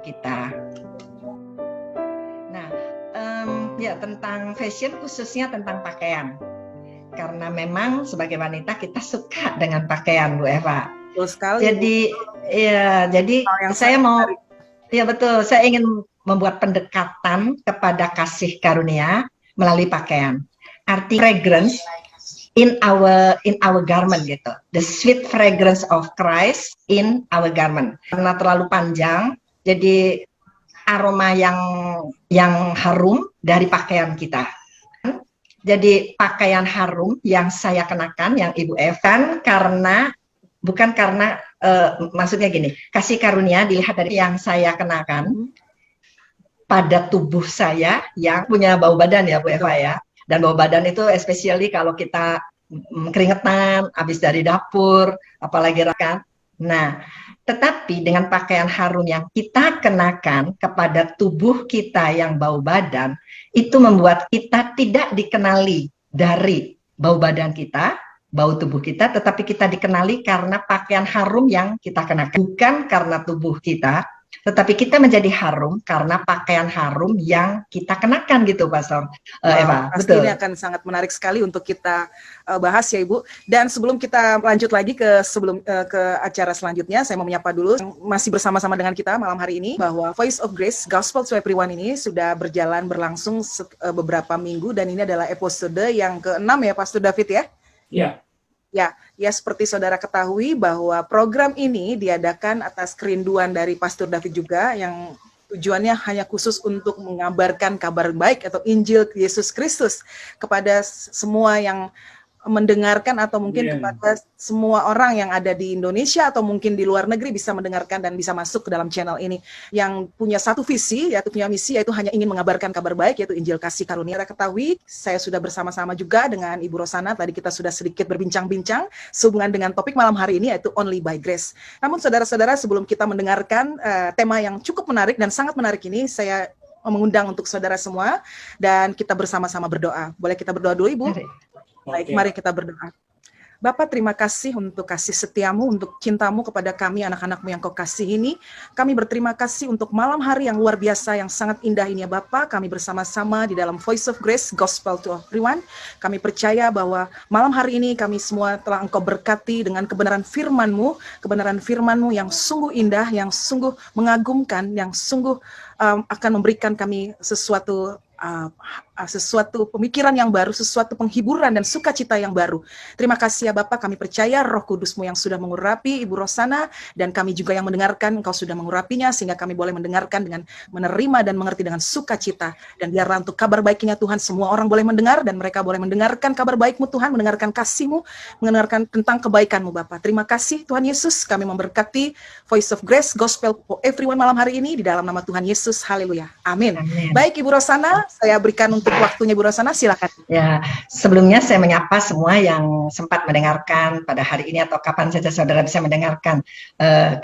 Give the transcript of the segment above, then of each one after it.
kita. Nah, ya tentang fashion, khususnya tentang pakaian. Karena memang sebagai wanita kita suka dengan pakaian, Bu Eva. Betul sekali. Jadi saya mau, ya betul, saya ingin membuat pendekatan kepada kasih karunia melalui pakaian. Arti fragrance in our garment gitu. The sweet fragrance of Christ in our garment. Karena terlalu panjang, jadi aroma yang harum dari pakaian kita. Jadi pakaian harum yang saya kenakan, yang Ibu Evan, bukan karena maksudnya gini, kasih karunia dilihat dari yang saya kenakan pada tubuh saya yang punya bau badan ya Bu Eva ya. Dan bau badan itu especially kalau kita keringetan, habis dari dapur, apalagi rekan. Nah, tetapi dengan pakaian harum yang kita kenakan kepada tubuh kita yang bau badan, itu membuat kita tidak dikenali dari bau badan kita, bau tubuh kita, tetapi kita dikenali karena pakaian harum yang kita kenakan. Bukan karena tubuh kita, tetapi kita menjadi harum karena pakaian harum yang kita kenakan gitu, Pastor Eva. Pasti ini akan sangat menarik sekali untuk kita bahas ya Ibu. Dan sebelum kita lanjut lagi ke acara selanjutnya, saya mau menyapa dulu masih bersama-sama dengan kita malam hari ini bahwa Voice of Grace Gospel to Everyone ini sudah berlangsung beberapa minggu, dan ini adalah episode yang ke-6 ya Pastor David ya? Iya. Ya, seperti saudara ketahui bahwa program ini diadakan atas kerinduan dari Pastor David juga, yang tujuannya hanya khusus untuk mengabarkan kabar baik atau Injil Yesus Kristus kepada semua yang mendengarkan, atau mungkin kepada semua orang yang ada di Indonesia atau mungkin di luar negeri bisa mendengarkan dan bisa masuk ke dalam channel ini, yang punya satu visi, yaitu punya misi, yaitu hanya ingin mengabarkan kabar baik, yaitu Injil kasih karunia. Kita ketahui, saya sudah bersama-sama juga dengan Ibu Rosana. Tadi kita sudah sedikit berbincang-bincang sehubungan dengan topik malam hari ini, yaitu Only by Grace. Namun saudara-saudara, sebelum kita mendengarkan tema yang cukup menarik dan sangat menarik ini, saya mengundang untuk saudara semua dan kita bersama-sama berdoa. Boleh kita berdoa dulu, Ibu? Baik, mari kita berdoa. Bapa, terima kasih untuk kasih setiamu, untuk cintamu kepada kami, anak-anakmu yang kau kasih ini. Kami berterima kasih untuk malam hari yang luar biasa, yang sangat indah ini ya Bapa. Kami bersama-sama di dalam Voice of Grace, Gospel to Everyone. Kami percaya bahwa malam hari ini kami semua telah Engkau berkati dengan kebenaran firman-Mu yang sungguh indah, yang sungguh mengagumkan, yang sungguh akan memberikan kami sesuatu pemikiran yang baru, sesuatu penghiburan dan sukacita yang baru. Terima kasih ya Bapak, kami percaya Roh Kudus-Mu yang sudah mengurapi Ibu Rosana, dan kami juga yang mendengarkan, Engkau sudah mengurapinya, sehingga kami boleh mendengarkan dengan menerima dan mengerti dengan sukacita. Dan biarlah untuk kabar baiknya Tuhan, semua orang boleh mendengar, dan mereka boleh mendengarkan kabar baik-Mu Tuhan, mendengarkan kasih-Mu, mendengarkan tentang kebaikan-Mu Bapak. Terima kasih Tuhan Yesus, kami memberkati Voice of Grace, Gospel for Everyone malam hari ini, di dalam nama Tuhan Yesus, haleluya, amin. Baik Ibu Rosana, saya berikan untuk waktunya Bu Rosana, silakan. Ya, sebelumnya saya menyapa semua yang sempat mendengarkan pada hari ini atau kapan saja saudara bisa mendengarkan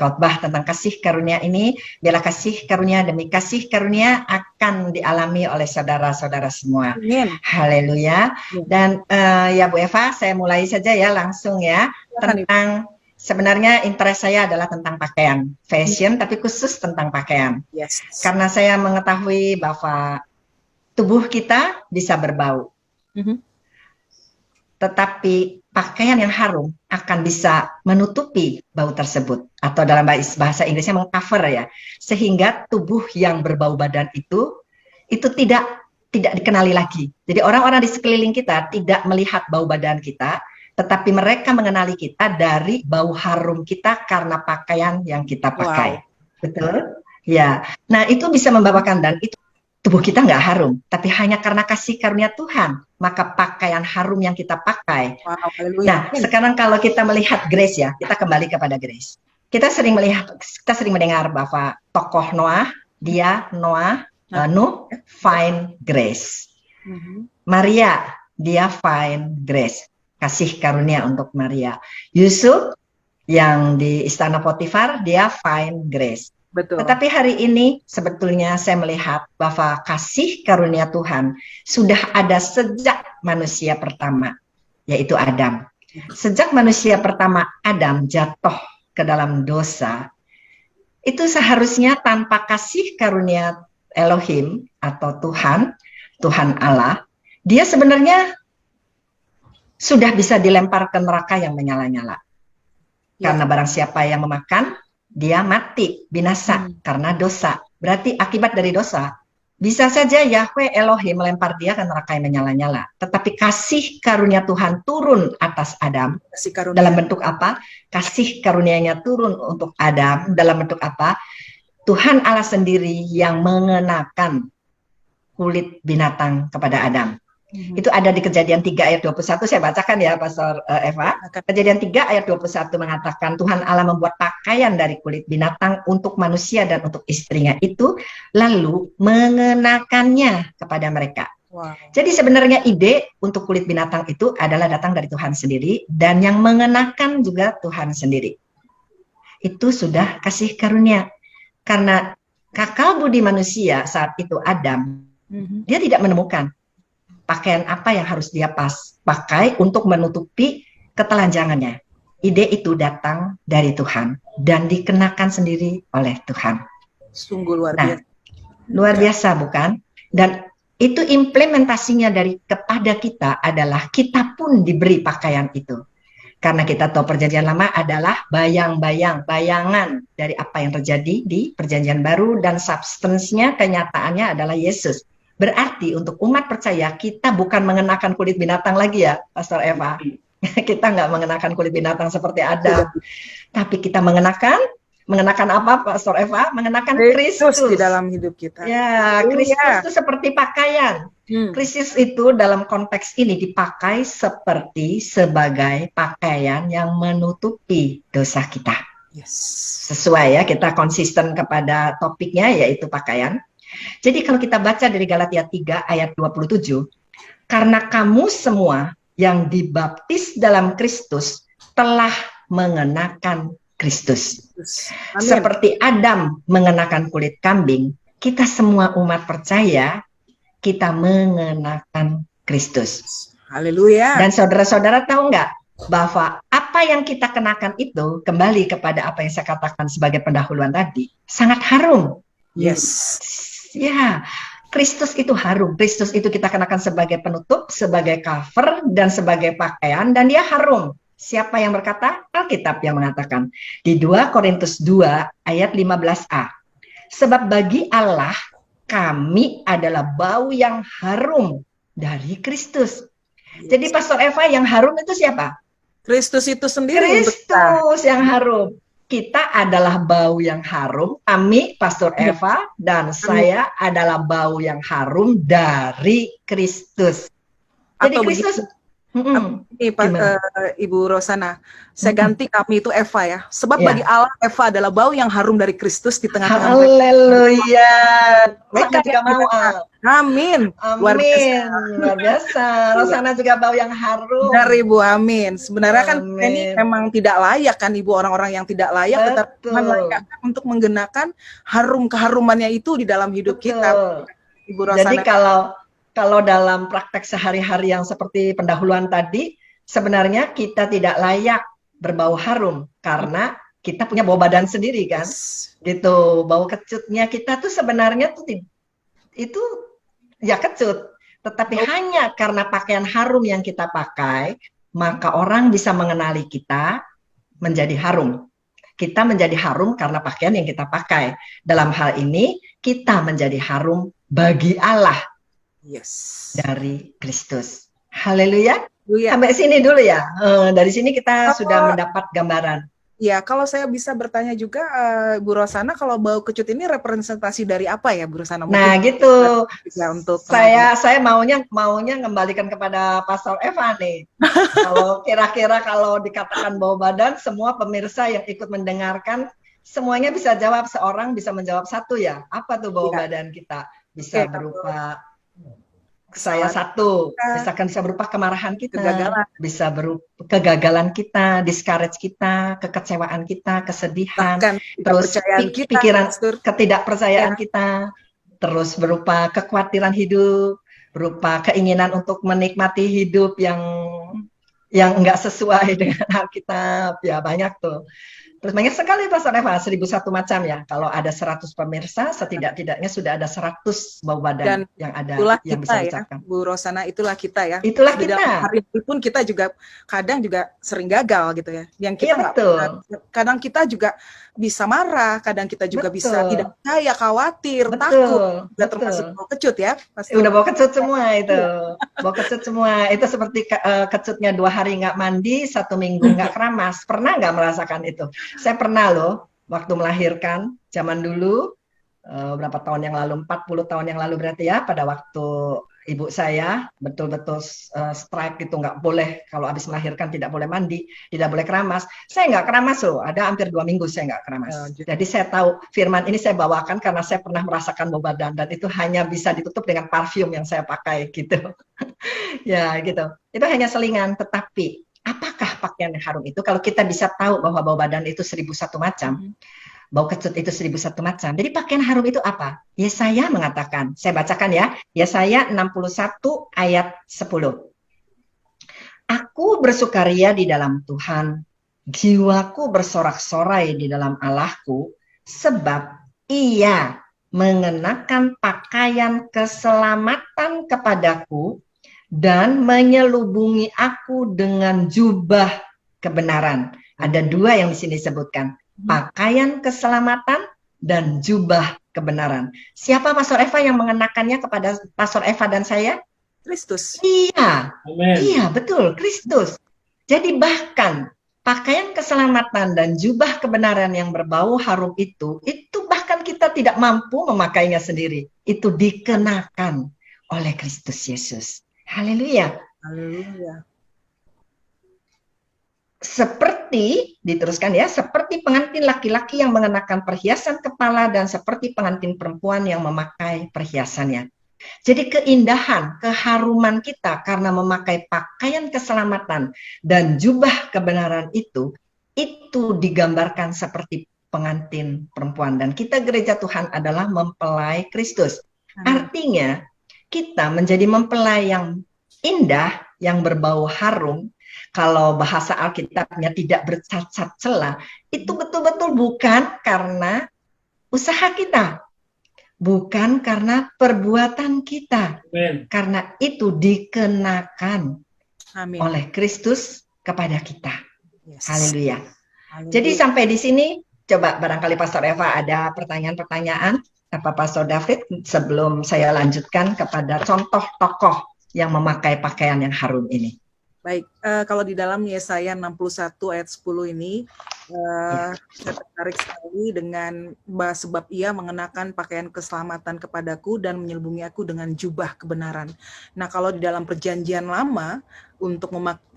khotbah tentang kasih karunia ini. Biarlah kasih karunia demi kasih karunia akan dialami oleh saudara-saudara semua. Amin. Haleluya. Dan ya Bu Eva, saya mulai saja ya langsung ya tentang sebenarnya interest saya adalah tentang pakaian, fashion, tapi khusus tentang pakaian. Yes. Karena saya mengetahui bahwa tubuh kita bisa berbau, tetapi pakaian yang harum akan bisa menutupi bau tersebut, atau dalam bahasa Inggrisnya mengcover ya, sehingga tubuh yang berbau badan itu tidak dikenali lagi. Jadi orang-orang di sekeliling kita tidak melihat bau badan kita, tetapi mereka mengenali kita dari bau harum kita karena pakaian yang kita pakai. Wow. Betul? Ya. Nah, itu bisa membawakan, dan itu tubuh kita nggak harum, tapi hanya karena kasih karunia Tuhan, maka pakaian harum yang kita pakai. Wow, nah, sekarang kalau kita melihat Grace ya, kita kembali kepada Grace. Kita sering mendengar bahwa tokoh Noah, Nuh find grace. Maria, dia find grace. Kasih karunia untuk Maria. Yusuf yang di istana Potifar, dia find grace. Betul. Tetapi hari ini sebetulnya saya melihat bahwa kasih karunia Tuhan sudah ada sejak manusia pertama, yaitu Adam. Sejak manusia pertama Adam jatuh ke dalam dosa, itu seharusnya tanpa kasih karunia Elohim atau Tuhan, Tuhan Allah, dia sebenarnya sudah bisa dilempar ke neraka yang menyala-nyala. Ya. Karena barang siapa yang memakan, dia mati, binasa karena dosa. Berarti akibat dari dosa. Bisa saja Yahweh Elohim melempar dia ke neraka yang menyala-nyala. Tetapi kasih karunia Tuhan turun atas Adam. Kasih karunia. Dalam bentuk apa? Kasih karunia-Nya turun untuk Adam. Dalam bentuk apa? Tuhan Allah sendiri yang mengenakan kulit binatang kepada Adam. Itu ada di Kejadian 3 ayat 21, saya bacakan ya Pastor Eva. Kejadian 3 ayat 21 mengatakan Tuhan Allah membuat pakaian dari kulit binatang untuk manusia dan untuk istrinya itu, lalu mengenakannya kepada mereka. Wow. Jadi sebenarnya ide untuk kulit binatang itu adalah datang dari Tuhan sendiri, dan yang mengenakan juga Tuhan sendiri. Itu sudah kasih karunia. Karena kakal budi manusia saat itu Adam, dia tidak menemukan pakaian apa yang harus dia pakai untuk menutupi ketelanjangannya. Ide itu datang dari Tuhan dan dikenakan sendiri oleh Tuhan. Sungguh luar biasa. Luar biasa bukan? Dan itu implementasinya dari kepada kita adalah kita pun diberi pakaian itu. Karena kita tahu perjanjian lama adalah bayangan dari apa yang terjadi di perjanjian baru, dan substance-nya, kenyataannya adalah Yesus. Berarti untuk umat percaya kita bukan mengenakan kulit binatang lagi ya, Pastor Eva. Kita nggak mengenakan kulit binatang seperti Adam, tapi kita mengenakan apa, Pastor Eva? Mengenakan Kristus di dalam hidup kita. Ya, Kristus itu seperti pakaian. Kristus itu dalam konteks ini dipakai sebagai pakaian yang menutupi dosa kita. Yes. Sesuai ya, kita konsisten kepada topiknya yaitu pakaian. Jadi kalau kita baca dari Galatia 3 ayat 27, karena kamu semua yang dibaptis dalam Kristus telah mengenakan Kristus. Amin. Seperti Adam mengenakan kulit kambing, kita semua umat percaya, kita mengenakan Kristus. Haleluya. Dan saudara-saudara tahu nggak bahwa apa yang kita kenakan itu, kembali kepada apa yang saya katakan sebagai pendahuluan tadi, sangat harum. Yes. Ya, Kristus itu harum. Kristus itu kita kenakan sebagai penutup, sebagai cover, dan sebagai pakaian, dan dia harum. Siapa yang berkata? Alkitab yang mengatakan. Di 2 Korintus 2 ayat 15a. Sebab bagi Allah, kami adalah bau yang harum dari Kristus. Jadi Pastor Eva, yang harum itu siapa? Kristus itu sendiri. Kristus yang harum. Kita adalah bau yang harum, kami Pastor Eva dan saya adalah bau yang harum dari Kristus. Jadi Kristus, Ibu Rosana, saya ganti kami itu Eva ya. Sebab bagi Allah Eva adalah bau yang harum dari Kristus di tengah-tengah mereka. Haleluya. Mereka juga mau. Amin. Luar biasa. Rosana juga bau yang harum. Dari Ibu, amin. Sebenarnya kan ini memang tidak layak kan Ibu, orang-orang yang tidak layak, tetapi Tuhan layak untuk menggenakan harum keharumannya itu di dalam hidup kita. Ibu Rosana. Jadi kalau dalam praktek sehari-hari yang seperti pendahuluan tadi, sebenarnya kita tidak layak berbau harum karena kita punya bau badan sendiri kan. Gitu, bau kecutnya kita tuh sebenarnya tuh itu ya kecut, tetapi hanya karena pakaian harum yang kita pakai, maka orang bisa mengenali kita menjadi harum. Kita menjadi harum karena pakaian yang kita pakai. Dalam hal ini, kita menjadi harum bagi Allah. Yes. Dari Kristus. Haleluya. Sampai sini dulu ya. Dari sini kita sudah mendapat gambaran. Ya, kalau saya bisa bertanya juga, Bu Rosana, kalau bau kecut ini representasi dari apa ya, Bu Rosana? Nah, gitu. Ya, untuk saya maunya kembalikan kepada Pastor Eva nih. Kalau kira-kira kalau dikatakan bau badan, semua pemirsa yang ikut mendengarkan semuanya bisa jawab, seorang bisa menjawab satu ya. Apa tuh bau badan kita? Bisa berupa saya satu, misalkan bisa berupa kemarahan kita, bisa berupa kegagalan kita, discourage kita, kekecewaan kita, kesedihan, terus pikiran ketidakpercayaan kita, terus berupa kekhawatiran hidup, berupa keinginan untuk menikmati hidup yang enggak sesuai dengan Alkitab, ya banyak tuh. Terus banyak sekali Pastor Eva, 1001 macam ya. Kalau ada 100 pemirsa, setidak-tidaknya sudah ada 100 bau Dan badan yang ada itulah yang kita bisa ya, diucapkan. Bu Rosana, itulah kita ya. Itulah Di dalam kita. hari pun kita juga kadang juga sering gagal gitu ya. Yang Iya kita nggak, betul. kadang kita juga bisa marah, kadang kita juga bisa tidak Betul. percaya, khawatir, takut, Betul. juga termasuk Betul. kecut ya, Udah Pastor. bawa kecut semua itu. Iya. Bawa kecut semua. Itu seperti kecutnya 2 hari nggak mandi, 1 minggu nggak keramas. Pernah nggak merasakan itu? Saya pernah loh, waktu melahirkan, zaman dulu, berapa tahun yang lalu, 40 tahun yang lalu berarti ya, pada waktu ibu saya betul-betul strike gitu, nggak boleh, kalau habis melahirkan tidak boleh mandi, tidak boleh keramas. Saya nggak keramas loh, ada hampir 2 minggu saya nggak keramas. Jadi saya tahu firman ini saya bawakan karena saya pernah merasakan bau badan, dan itu hanya bisa ditutup dengan parfum yang saya pakai gitu. Ya gitu, itu hanya selingan. Tetapi apakah pakaian yang harum itu kalau kita bisa tahu bahwa bau badan itu 1001 macam, bau kecut itu 1001 macam. Jadi pakaian harum itu apa? Yesaya mengatakan, saya bacakan ya, Yesaya 61 ayat 10. Aku bersukaria di dalam Tuhan, jiwaku bersorak-sorai di dalam Allahku, sebab Ia mengenakan pakaian keselamatan kepadaku dan menyelubungi aku dengan jubah kebenaran. Ada 2 yang di sini disebutkan, pakaian keselamatan dan jubah kebenaran. Siapa Pastor Eva yang mengenakannya kepada Pastor Eva dan saya? Kristus. Iya. Amen. Iya, betul, Kristus. Jadi bahkan pakaian keselamatan dan jubah kebenaran yang berbau harum itu bahkan kita tidak mampu memakainya sendiri. Itu dikenakan oleh Kristus Yesus. Haleluya. Haleluya. Seperti, diteruskan ya, seperti pengantin laki-laki yang mengenakan perhiasan kepala dan seperti pengantin perempuan yang memakai perhiasannya. Jadi keindahan, keharuman kita karena memakai pakaian keselamatan dan jubah kebenaran itu digambarkan seperti pengantin perempuan. Dan kita gereja Tuhan adalah mempelai Kristus. Artinya kita menjadi mempelai yang indah, yang berbau harum. Kalau bahasa Alkitabnya tidak bercacat celah, itu betul-betul bukan karena usaha kita. Bukan karena perbuatan kita. Amen. Karena itu dikenakan Amin. oleh Kristus kepada kita. Yes. Haleluya. Haleluya. Jadi sampai di sini, coba barangkali Pastor Eva ada pertanyaan-pertanyaan apa Pastor David sebelum saya lanjutkan kepada contoh tokoh yang memakai pakaian yang harum ini. Baik, kalau di dalam Yesaya 61 ayat 10 ini, saya tertarik sekali dengan sebab Ia mengenakan pakaian keselamatan kepadaku dan menyelubungi aku dengan jubah kebenaran. Nah, kalau di dalam perjanjian lama, untuk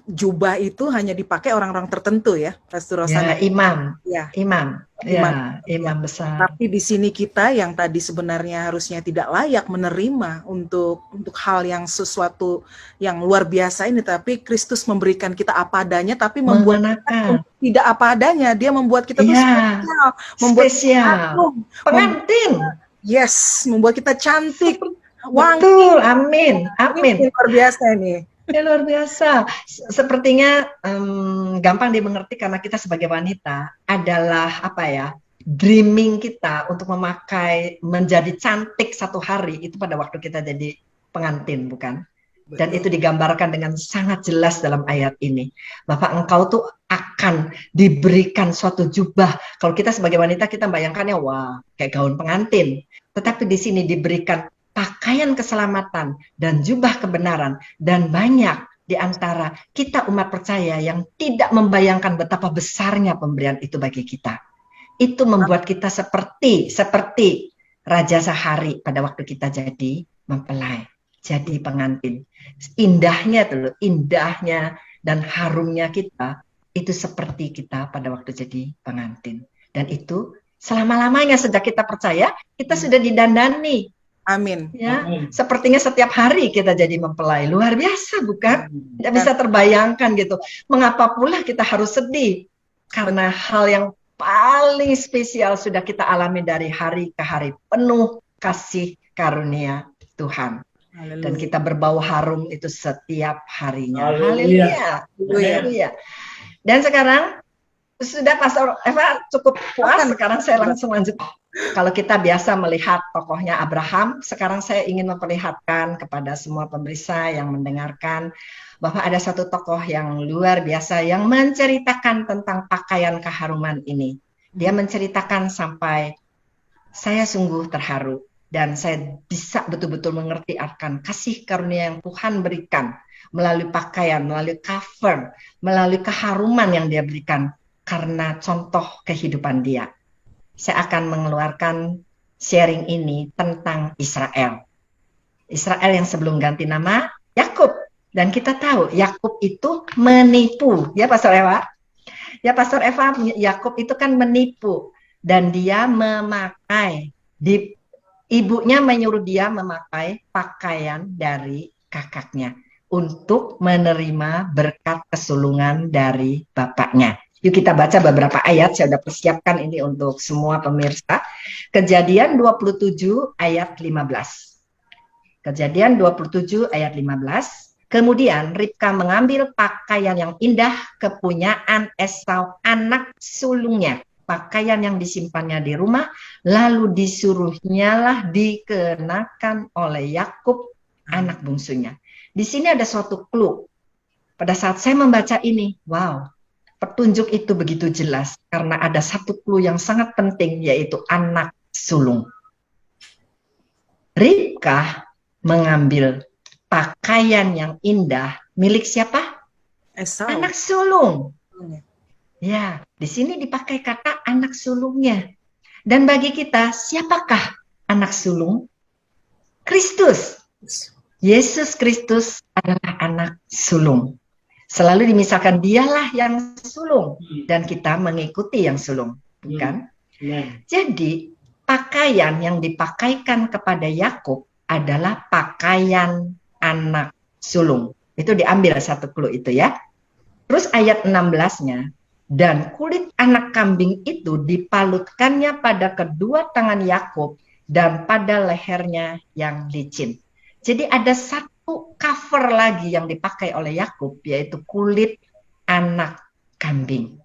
jubah itu hanya dipakai orang-orang tertentu ya, Pastor Rosana. Ya, imam. Ya. Imam. Ya, imam besar. Tapi di sini kita yang tadi sebenarnya harusnya tidak layak menerima untuk hal yang sesuatu yang luar biasa ini, tapi Kristus memberikan kita apa adanya, tapi membuat kita tidak apa adanya. Dia membuat kita tuh spesial, membuat spesial. Pengantin. Yes, membuat kita cantik. Betul, amin, amin. Ini luar biasa ini. Ya, luar biasa. Sepertinya gampang dimengerti karena kita sebagai wanita adalah apa ya, dreaming kita untuk menjadi cantik satu hari itu pada waktu kita jadi pengantin, bukan? Dan itu digambarkan dengan sangat jelas dalam ayat ini. Bapak, engkau tuh akan diberikan suatu jubah. Kalau kita sebagai wanita kita bayangkannya wah kayak gaun pengantin. Tetapi di sini diberikan pakaian keselamatan dan jubah kebenaran, dan banyak di antara kita umat percaya yang tidak membayangkan betapa besarnya pemberian itu bagi kita. Itu membuat kita seperti Raja Sahari pada waktu kita jadi mempelai, jadi pengantin. Indahnya tuh, indahnya dan harumnya kita itu seperti kita pada waktu jadi pengantin. Dan itu selama-lamanya sejak kita percaya, kita sudah didandani. Amin. Ya, Amin. sepertinya setiap hari kita jadi mempelai. Luar biasa, bukan? Tidak bisa terbayangkan gitu. Mengapa pula kita harus sedih? Karena hal yang paling spesial sudah kita alami dari hari ke hari, penuh kasih karunia Tuhan. Haleluya. Dan kita berbau harum itu setiap harinya. Haleluya. Haleluya. Haleluya. Dan sekarang Sudah Pastor Eva cukup puas, Akan. sekarang saya langsung lanjut. Kalau kita biasa melihat tokohnya Abraham, sekarang saya ingin memperlihatkan kepada semua pemirsa yang mendengarkan bahwa ada satu tokoh yang luar biasa yang menceritakan tentang pakaian keharuman ini. Dia menceritakan sampai saya sungguh terharu dan saya bisa betul-betul mengerti akan kasih karunia yang Tuhan berikan melalui pakaian, melalui cover, melalui keharuman yang dia berikan karena contoh kehidupan dia. Saya akan mengeluarkan sharing ini tentang Israel. Israel yang sebelum ganti nama Yakub, dan kita tahu Yakub itu menipu, ya Pastor Eva. Ya Pastor Eva, Yakub itu kan menipu dan dia memakai ibunya menyuruh dia memakai pakaian dari kakaknya untuk menerima berkat kesulungan dari bapaknya. Yuk kita baca beberapa ayat, saya sudah persiapkan ini untuk semua pemirsa. Kejadian 27 ayat 15. Kejadian 27 ayat 15. Kemudian Ribka mengambil pakaian yang indah kepunyaan Esau anak sulungnya, pakaian yang disimpannya di rumah, lalu disuruhnyalah dikenakan oleh Yakub anak bungsunya. Di sini ada suatu clue. Pada saat saya membaca ini, wow, petunjuk itu begitu jelas karena ada satu clue yang sangat penting, yaitu anak sulung. Ribka mengambil pakaian yang indah milik siapa? Esau. Anak sulung. Ya, di sini dipakai kata anak sulungnya. Dan bagi kita, siapakah anak sulung? Kristus. Yesus Kristus adalah anak sulung. Selalu dimisalkan dialah yang sulung dan kita mengikuti yang sulung, bukan? Jadi pakaian yang dipakaikan kepada Yakub adalah pakaian anak sulung. Itu diambil satu clue itu ya. Terus ayat 16-nya, dan kulit anak kambing itu dipalutkannya pada kedua tangan Yakub dan pada lehernya yang licin. Jadi ada satu cover lagi yang dipakai oleh Yakub, yaitu kulit anak kambing.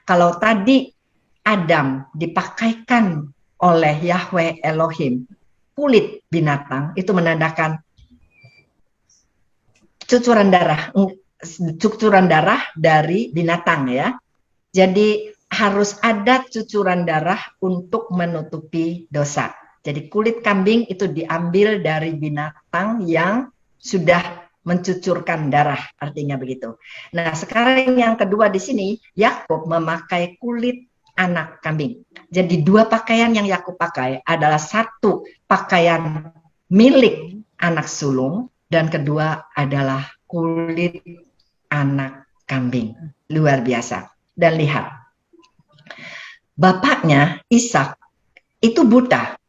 Kalau tadi Adam dipakaikan oleh Yahweh Elohim kulit binatang, itu menandakan cucuran darah dari binatang ya. Jadi harus ada cucuran darah untuk menutupi dosa. Jadi kulit kambing itu diambil dari binatang yang sudah mencucurkan darah, artinya begitu. Nah, sekarang yang kedua di sini, Yakub memakai kulit anak kambing. Jadi dua pakaian yang Yakub pakai adalah satu pakaian milik anak sulung dan kedua adalah kulit anak kambing. Luar biasa. Dan lihat, bapaknya Ishak itu buta.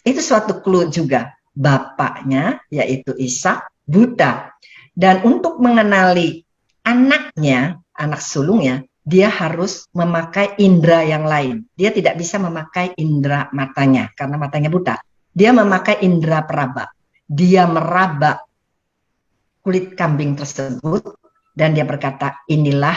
Itu suatu clue juga. Bapaknya yaitu Ishak buta. Dan untuk mengenali anaknya, anak sulungnya, dia harus memakai indera yang lain. Dia tidak bisa memakai indera matanya karena matanya buta. Dia memakai indera peraba. Dia meraba kulit kambing tersebut dan dia berkata, inilah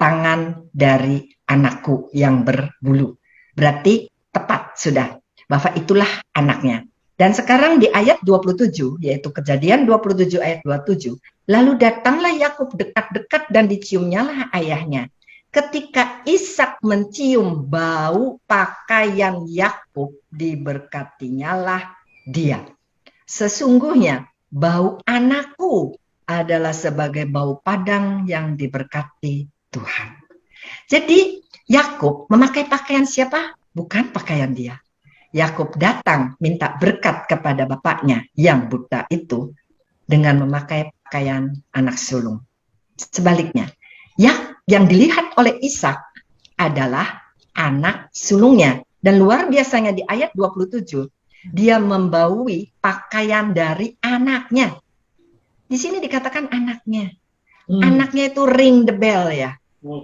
tangan dari anakku yang berbulu. Berarti tepat sudah, bahwa itulah anaknya. Dan sekarang di ayat 27, yaitu Kejadian 27 ayat 27, lalu datanglah Yakub dekat-dekat dan diciumnyalah ayahnya. Ketika Ishak mencium bau pakaian Yakub, diberkatinyalah dia. Sesungguhnya bau anakku adalah sebagai bau padang yang diberkati Tuhan. Jadi Yakub memakai pakaian siapa? Bukan pakaian dia. Yakub datang minta berkat kepada bapaknya yang buta itu dengan memakai pakaian anak sulung. Sebaliknya, yang dilihat oleh Ishak adalah anak sulungnya. Dan luar biasanya di ayat 27, dia membaui pakaian dari anaknya. Di sini dikatakan anaknya. Anaknya itu ring the bell ya.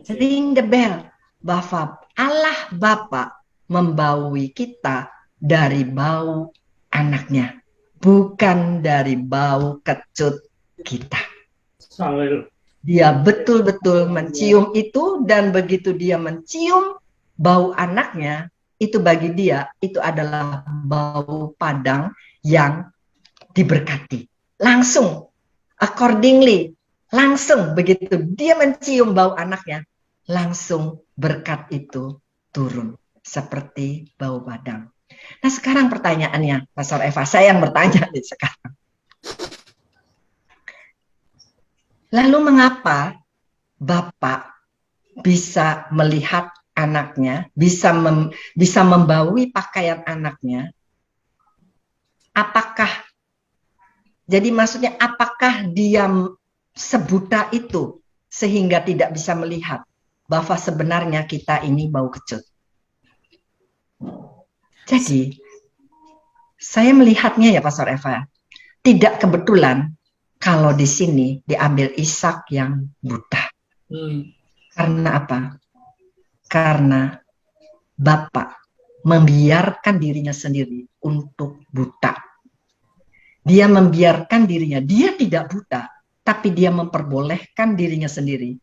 Ring the bell. Bahwa Allah Bapa membaui kita dari bau anaknya, bukan dari bau kecut kita. Dia betul-betul mencium itu, dan begitu dia mencium bau anaknya, itu bagi dia itu adalah bau padang yang diberkati. Langsung, accordingly, langsung begitu dia mencium bau anaknya, langsung berkat itu turun seperti bau padang. Nah sekarang pertanyaannya, Pastor Eva, saya yang bertanya nih sekarang. Lalu mengapa Bapak bisa melihat anaknya, bisa membaui pakaian anaknya? Apakah, jadi maksudnya apakah dia sebuta itu sehingga tidak bisa melihat bahwa sebenarnya kita ini bau kecut? Jadi saya melihatnya ya Pastor Eva, tidak kebetulan kalau di sini diambil Ishak yang buta. Karena apa? Karena Bapak membiarkan dirinya sendiri untuk buta. Dia membiarkan dirinya, dia tidak buta, tapi dia memperbolehkan dirinya sendiri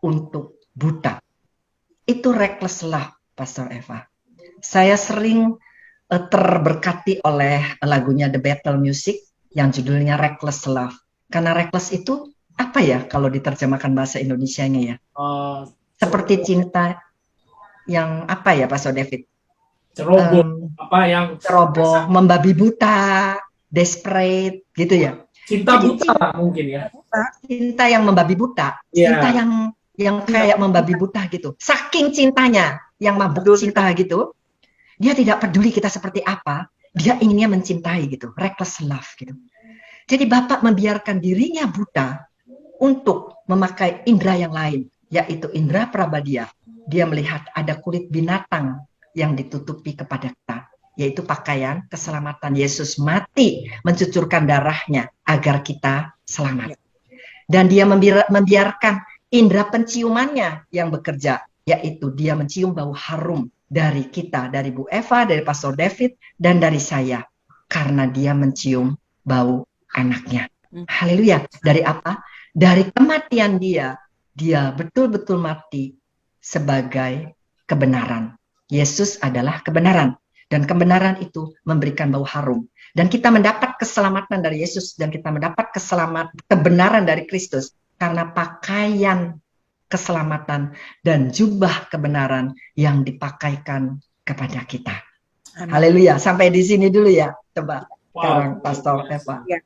untuk buta. Itu reckless love, Pastor Eva. Saya sering terberkati oleh lagunya The Battle Music yang judulnya Reckless Love. Karena reckless itu apa ya kalau diterjemahkan bahasa Indonesianya ya? Seperti cinta yang apa ya Pastor David? Ceroboh, ceroboh, membabi buta, desperate gitu ya. Cinta buta lah mungkin ya. Cinta yang membabi buta, cinta yang kayak membabi buta gitu. Saking cintanya, yang mabuk cinta gitu, dia tidak peduli kita seperti apa, dia inginnya mencintai gitu, reckless love gitu. Jadi Bapak membiarkan dirinya buta untuk memakai indera yang lain, yaitu indera prabadia. Dia melihat ada kulit binatang yang ditutupi kepada kita, yaitu pakaian keselamatan. Yesus mati mencucurkan darahnya agar kita selamat. Dan dia membiarkan indera penciumannya yang bekerja, yaitu dia mencium bau harum dari kita, dari Bu Eva, dari Pastor David, dan dari saya. Karena dia mencium bau anaknya. Haleluya. Dari apa? Dari kematian dia betul-betul mati sebagai kebenaran. Yesus adalah kebenaran. Dan kebenaran itu memberikan bau harum. Dan kita mendapat keselamatan dari Yesus. Dan kita mendapat kebenaran dari Kristus. Karena pakaian keselamatan dan jubah kebenaran yang dipakaikan kepada kita. Haleluya. Sampai di sini dulu ya. Coba sekarang Pastor Eva. Ya.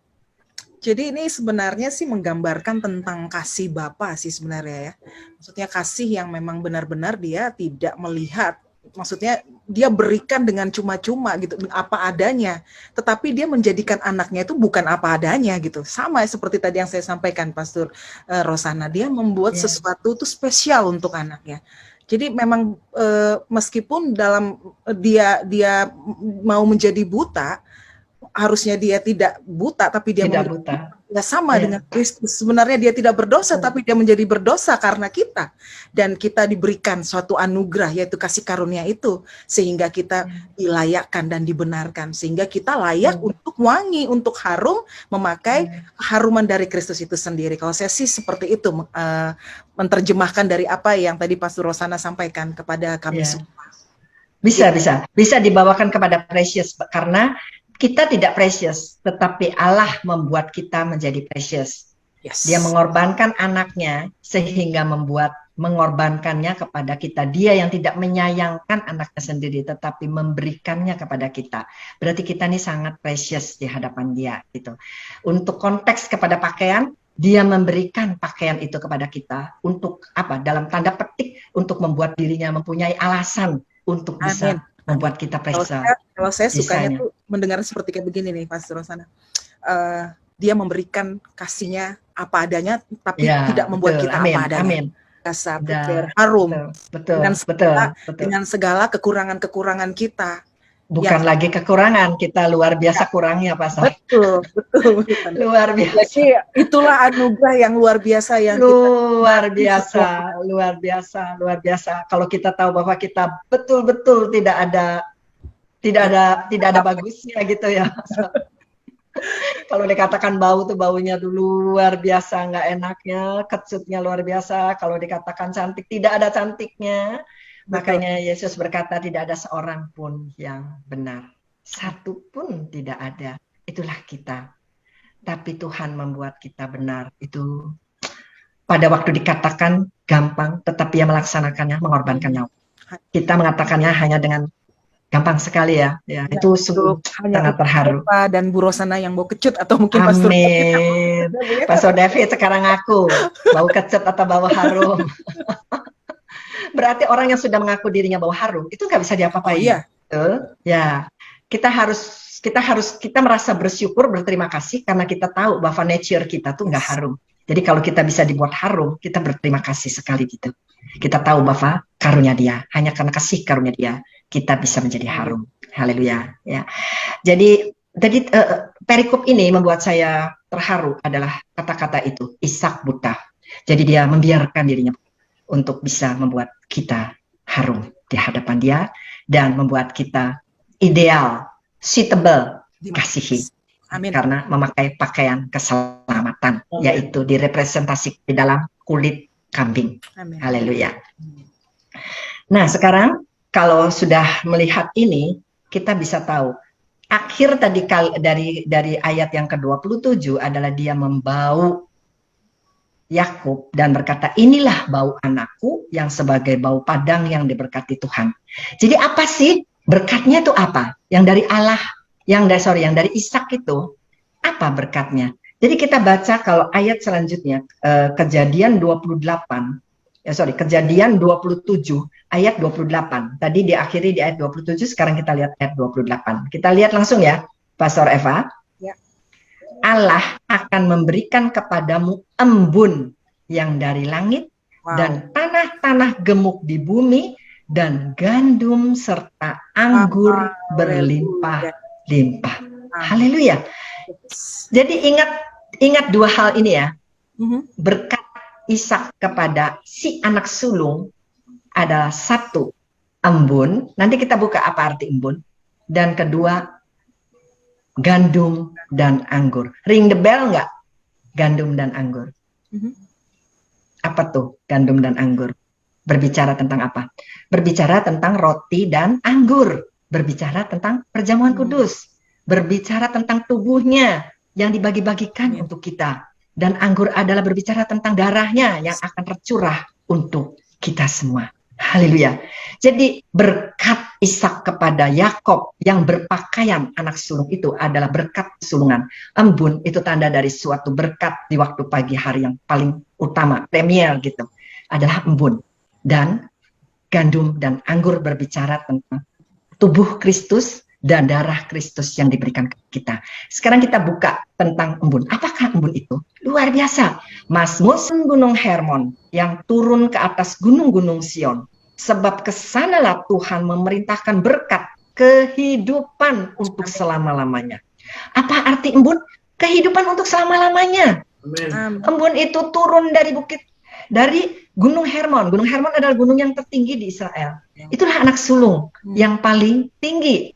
Jadi ini sebenarnya sih menggambarkan tentang kasih Bapa sih sebenarnya ya. Maksudnya kasih yang memang benar-benar dia tidak melihat. Maksudnya dia berikan dengan cuma-cuma gitu, apa adanya. Tetapi dia menjadikan anaknya itu bukan apa adanya gitu. Sama seperti tadi yang saya sampaikan Pastor Rosana, dia membuat sesuatu itu spesial untuk anaknya. Jadi memang meskipun dalam dia mau menjadi buta, harusnya dia tidak buta, tapi dia tidak buta. Ya sama dengan Kristus. Sebenarnya dia tidak berdosa, tapi dia menjadi berdosa karena kita. Dan kita diberikan suatu anugerah, yaitu kasih karunia itu. Sehingga kita dilayakkan dan dibenarkan. Sehingga kita layak untuk wangi, untuk harum, memakai haruman dari Kristus itu sendiri. Kalau saya sih seperti itu, menerjemahkan dari apa yang tadi Pastor Rosana sampaikan kepada kami semua. Bisa dibawakan kepada precious, karena kita tidak precious, tetapi Allah membuat kita menjadi precious. Dia mengorbankan anaknya sehingga mengorbankannya kepada kita. Dia yang tidak menyayangkan anaknya sendiri, tetapi memberikannya kepada kita. Berarti kita ini sangat precious di hadapan dia. Gitu. Untuk konteks kepada pakaian, dia memberikan pakaian itu kepada kita untuk apa? Dalam tanda petik untuk membuat dirinya mempunyai alasan untuk bisa membuat kita precious. Kalau saya sukanya tuh mendengar seperti kayak begini nih, Pastor Rosana. Dia memberikan kasihnya apa adanya, tapi tidak membuat kita apa adanya. Rasa harum. Dengan segala kekurangan-kekurangan kita. Bukan lagi kekurangan, kita luar biasa kurangnya, Pastor. Betul. Luar biasa. Jadi itulah anugerah yang luar biasa yang luar biasa. Kalau kita tahu bahwa kita betul-betul tidak ada bagusnya gitu ya. Kalau dikatakan bau tuh baunya tuh luar biasa nggak enaknya, kecutnya luar biasa. Kalau dikatakan cantik, tidak ada cantiknya. Betul. Makanya Yesus berkata tidak ada seorang pun yang benar. Satu pun tidak ada. Itulah kita. Tapi Tuhan membuat kita benar. Itu pada waktu dikatakan gampang, tetapi Ia melaksanakannya, mengorbankan nyawa. Kita mengatakannya hanya dengan gampang sekali ya. Ya, itu sungguh Untuk hanya sangat terharu. Eva dan Bu Rosana yang bau kecut atau mungkin Pastor David yang Amin. ada, Bu, ya. Pastor David sekarang aku bau kecut atau bau harum. Berarti orang yang sudah mengaku dirinya bau harum itu nggak bisa diapa-apain. Oh iya. Betul? Ya, kita merasa bersyukur, berterima kasih karena kita tahu bahwa nature kita tuh nggak harum. Jadi kalau kita bisa dibuat harum, kita berterima kasih sekali gitu. Kita tahu bahwa karunia Dia, hanya karena kasih karunia Dia, kita bisa menjadi harum. Haleluya. Ya. Jadi perikop ini membuat saya terharu adalah kata-kata itu, Ishak buta. Jadi dia membiarkan dirinya untuk bisa membuat kita harum di hadapan Dia dan membuat kita ideal, suitable, kasihi. Amin. Karena memakai pakaian keselamatan, yaitu direpresentasi di dalam kulit kambing. Amin. Haleluya. Nah, sekarang kalau sudah melihat ini, kita bisa tahu akhir tadi dari ayat yang ke-27 adalah dia membau Yakub dan berkata, inilah bau anakku yang sebagai bau padang yang diberkati Tuhan. Jadi apa sih berkatnya itu apa? Yang dari Allah, yang dari Ishak itu apa berkatnya? Jadi kita baca kalau ayat selanjutnya Kejadian 27 ayat 28. Tadi diakhiri di ayat 27, sekarang kita lihat ayat 28. Kita lihat langsung ya, Pastor Eva. Ya. Allah akan memberikan kepadamu embun yang dari langit dan tanah-tanah gemuk di bumi dan gandum serta anggur berlimpah-limpah. Haleluya. Jadi ingat dua hal ini ya. Berkat Ishak kepada si anak sulung adalah satu, embun. Nanti kita buka apa arti embun. Dan kedua, gandum dan anggur. Ring the bell nggak? Gandum dan anggur. Apa tuh gandum dan anggur? Berbicara tentang apa? Berbicara tentang roti dan anggur. Berbicara tentang perjamuan kudus. Berbicara tentang tubuhnya yang dibagi-bagikan untuk kita. Dan anggur adalah berbicara tentang darahnya yang akan tercurah untuk kita semua. Haleluya. Jadi berkat Ishak kepada Yakob yang berpakaian anak sulung itu adalah berkat sulungan. Embun itu tanda dari suatu berkat di waktu pagi hari yang paling utama, premier gitu. Adalah embun. Dan gandum dan anggur berbicara tentang tubuh Kristus dan darah Kristus yang diberikan ke kita. Sekarang kita buka tentang embun. Apakah embun itu? Luar biasa. Mazmur Gunung Hermon yang turun ke atas gunung-gunung Sion. Sebab kesanalah Tuhan memerintahkan berkat kehidupan untuk selama-lamanya. Apa arti embun? Kehidupan untuk selama-lamanya. Embun itu turun dari Gunung Hermon. Gunung Hermon adalah gunung yang tertinggi di Israel. Itulah anak sulung yang paling tinggi.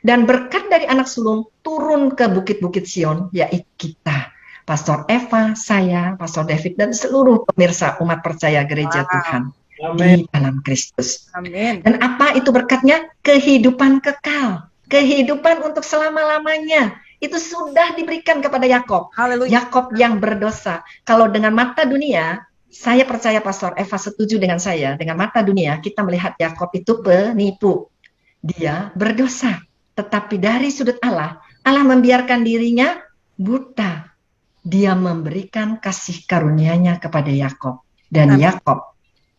Dan berkat dari anak sulung turun ke bukit-bukit Sion, yaitu kita. Pastor Eva, saya, Pastor David, dan seluruh pemirsa umat percaya gereja Tuhan. Amin. Di dalam Kristus. Amin. Dan apa itu berkatnya? Kehidupan kekal. Kehidupan untuk selama-lamanya. Itu sudah diberikan kepada Yakob. Yakob yang berdosa. Kalau dengan mata dunia, saya percaya Pastor Eva setuju dengan saya. Dengan mata dunia, kita melihat Yakob itu penipu. Dia berdosa. Tetapi dari sudut Allah, Allah membiarkan dirinya buta. Dia memberikan kasih karunia-Nya kepada Yakob. Dan Yakob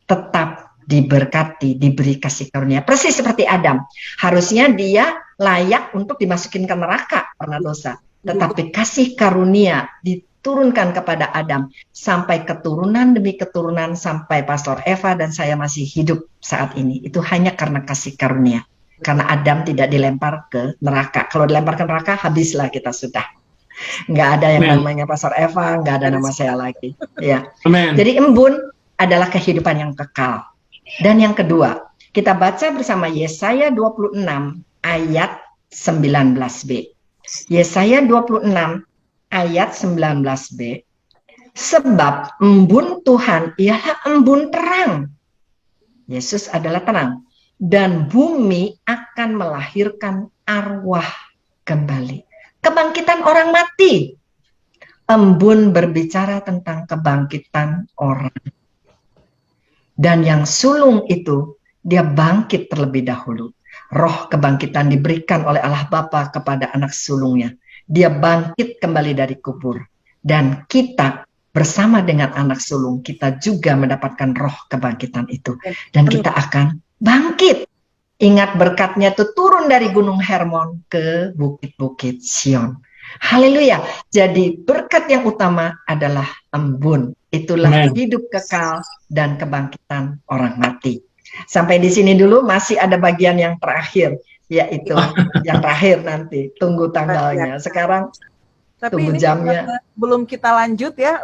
tetap diberkati, diberi kasih karunia. Persis seperti Adam. Harusnya dia layak untuk dimasukin ke neraka karena dosa. Tetapi kasih karunia diturunkan kepada Adam. Sampai keturunan demi keturunan, sampai Pastor Eva dan saya masih hidup saat ini. Itu hanya karena kasih karunia. Karena Adam tidak dilempar ke neraka. Kalau dilempar ke neraka, habislah kita sudah. Nggak ada yang namanya Pastor Eva, nggak ada nama saya lagi. Ya. Jadi embun adalah kehidupan yang kekal. Dan yang kedua, kita baca bersama Yesaya 26 ayat 19b. Yesaya 26 ayat 19b. Sebab embun Tuhan ialah embun terang. Yesus adalah terang. Dan bumi akan melahirkan arwah kembali. Kebangkitan orang mati. Embun berbicara tentang kebangkitan orang. Dan yang sulung itu, dia bangkit terlebih dahulu. Roh kebangkitan diberikan oleh Allah Bapa kepada anak sulungnya. Dia bangkit kembali dari kubur. Dan kita bersama dengan anak sulung, kita juga mendapatkan roh kebangkitan itu. Dan kita akan bangkit. Ingat berkatnya itu turun dari Gunung Hermon ke bukit-bukit Sion. Haleluya. Jadi berkat yang utama adalah embun. Itulah Amen. hidup kekal dan kebangkitan orang mati. Sampai di sini dulu, masih ada bagian yang terakhir, yaitu yang terakhir nanti. Tunggu tanggalnya. Sekarang Tapi tunggu ini jamnya. belum kita lanjut ya,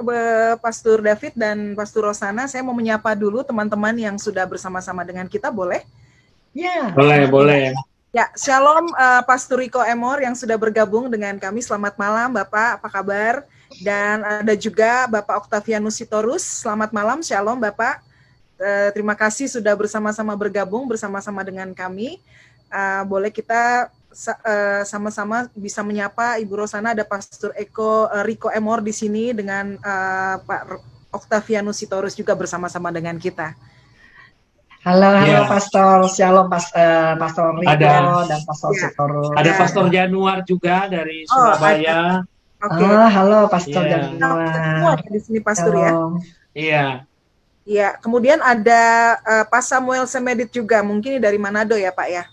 Pastor David dan Pastor Rosana, saya mau menyapa dulu teman-teman yang sudah bersama-sama dengan kita, boleh? Ya. Boleh. Ya, Shalom Pastor Rico Emor yang sudah bergabung dengan kami. Selamat malam Bapak, apa kabar? Dan ada juga Bapak Octavianus Sitorus. Selamat malam, Shalom Bapak. Terima kasih sudah bersama-sama bergabung bersama-sama dengan kami. Boleh kita sama-sama bisa menyapa Ibu Rosana, ada Pastor Rico Emor di sini dengan Pak Octavianus Sitorus juga bersama-sama dengan kita. Halo Ya. Pastor, Shalom Pastor Rico Ada. dan Pastor Sitorus. Ada Pastor Januar juga dari Surabaya. Oke. Halo Pastor Iya. Januar. Di sini Pastor ya. Shalom. Iya. Ya, kemudian ada Pak Samuel Semedit juga, mungkin dari Manado ya Pak ya?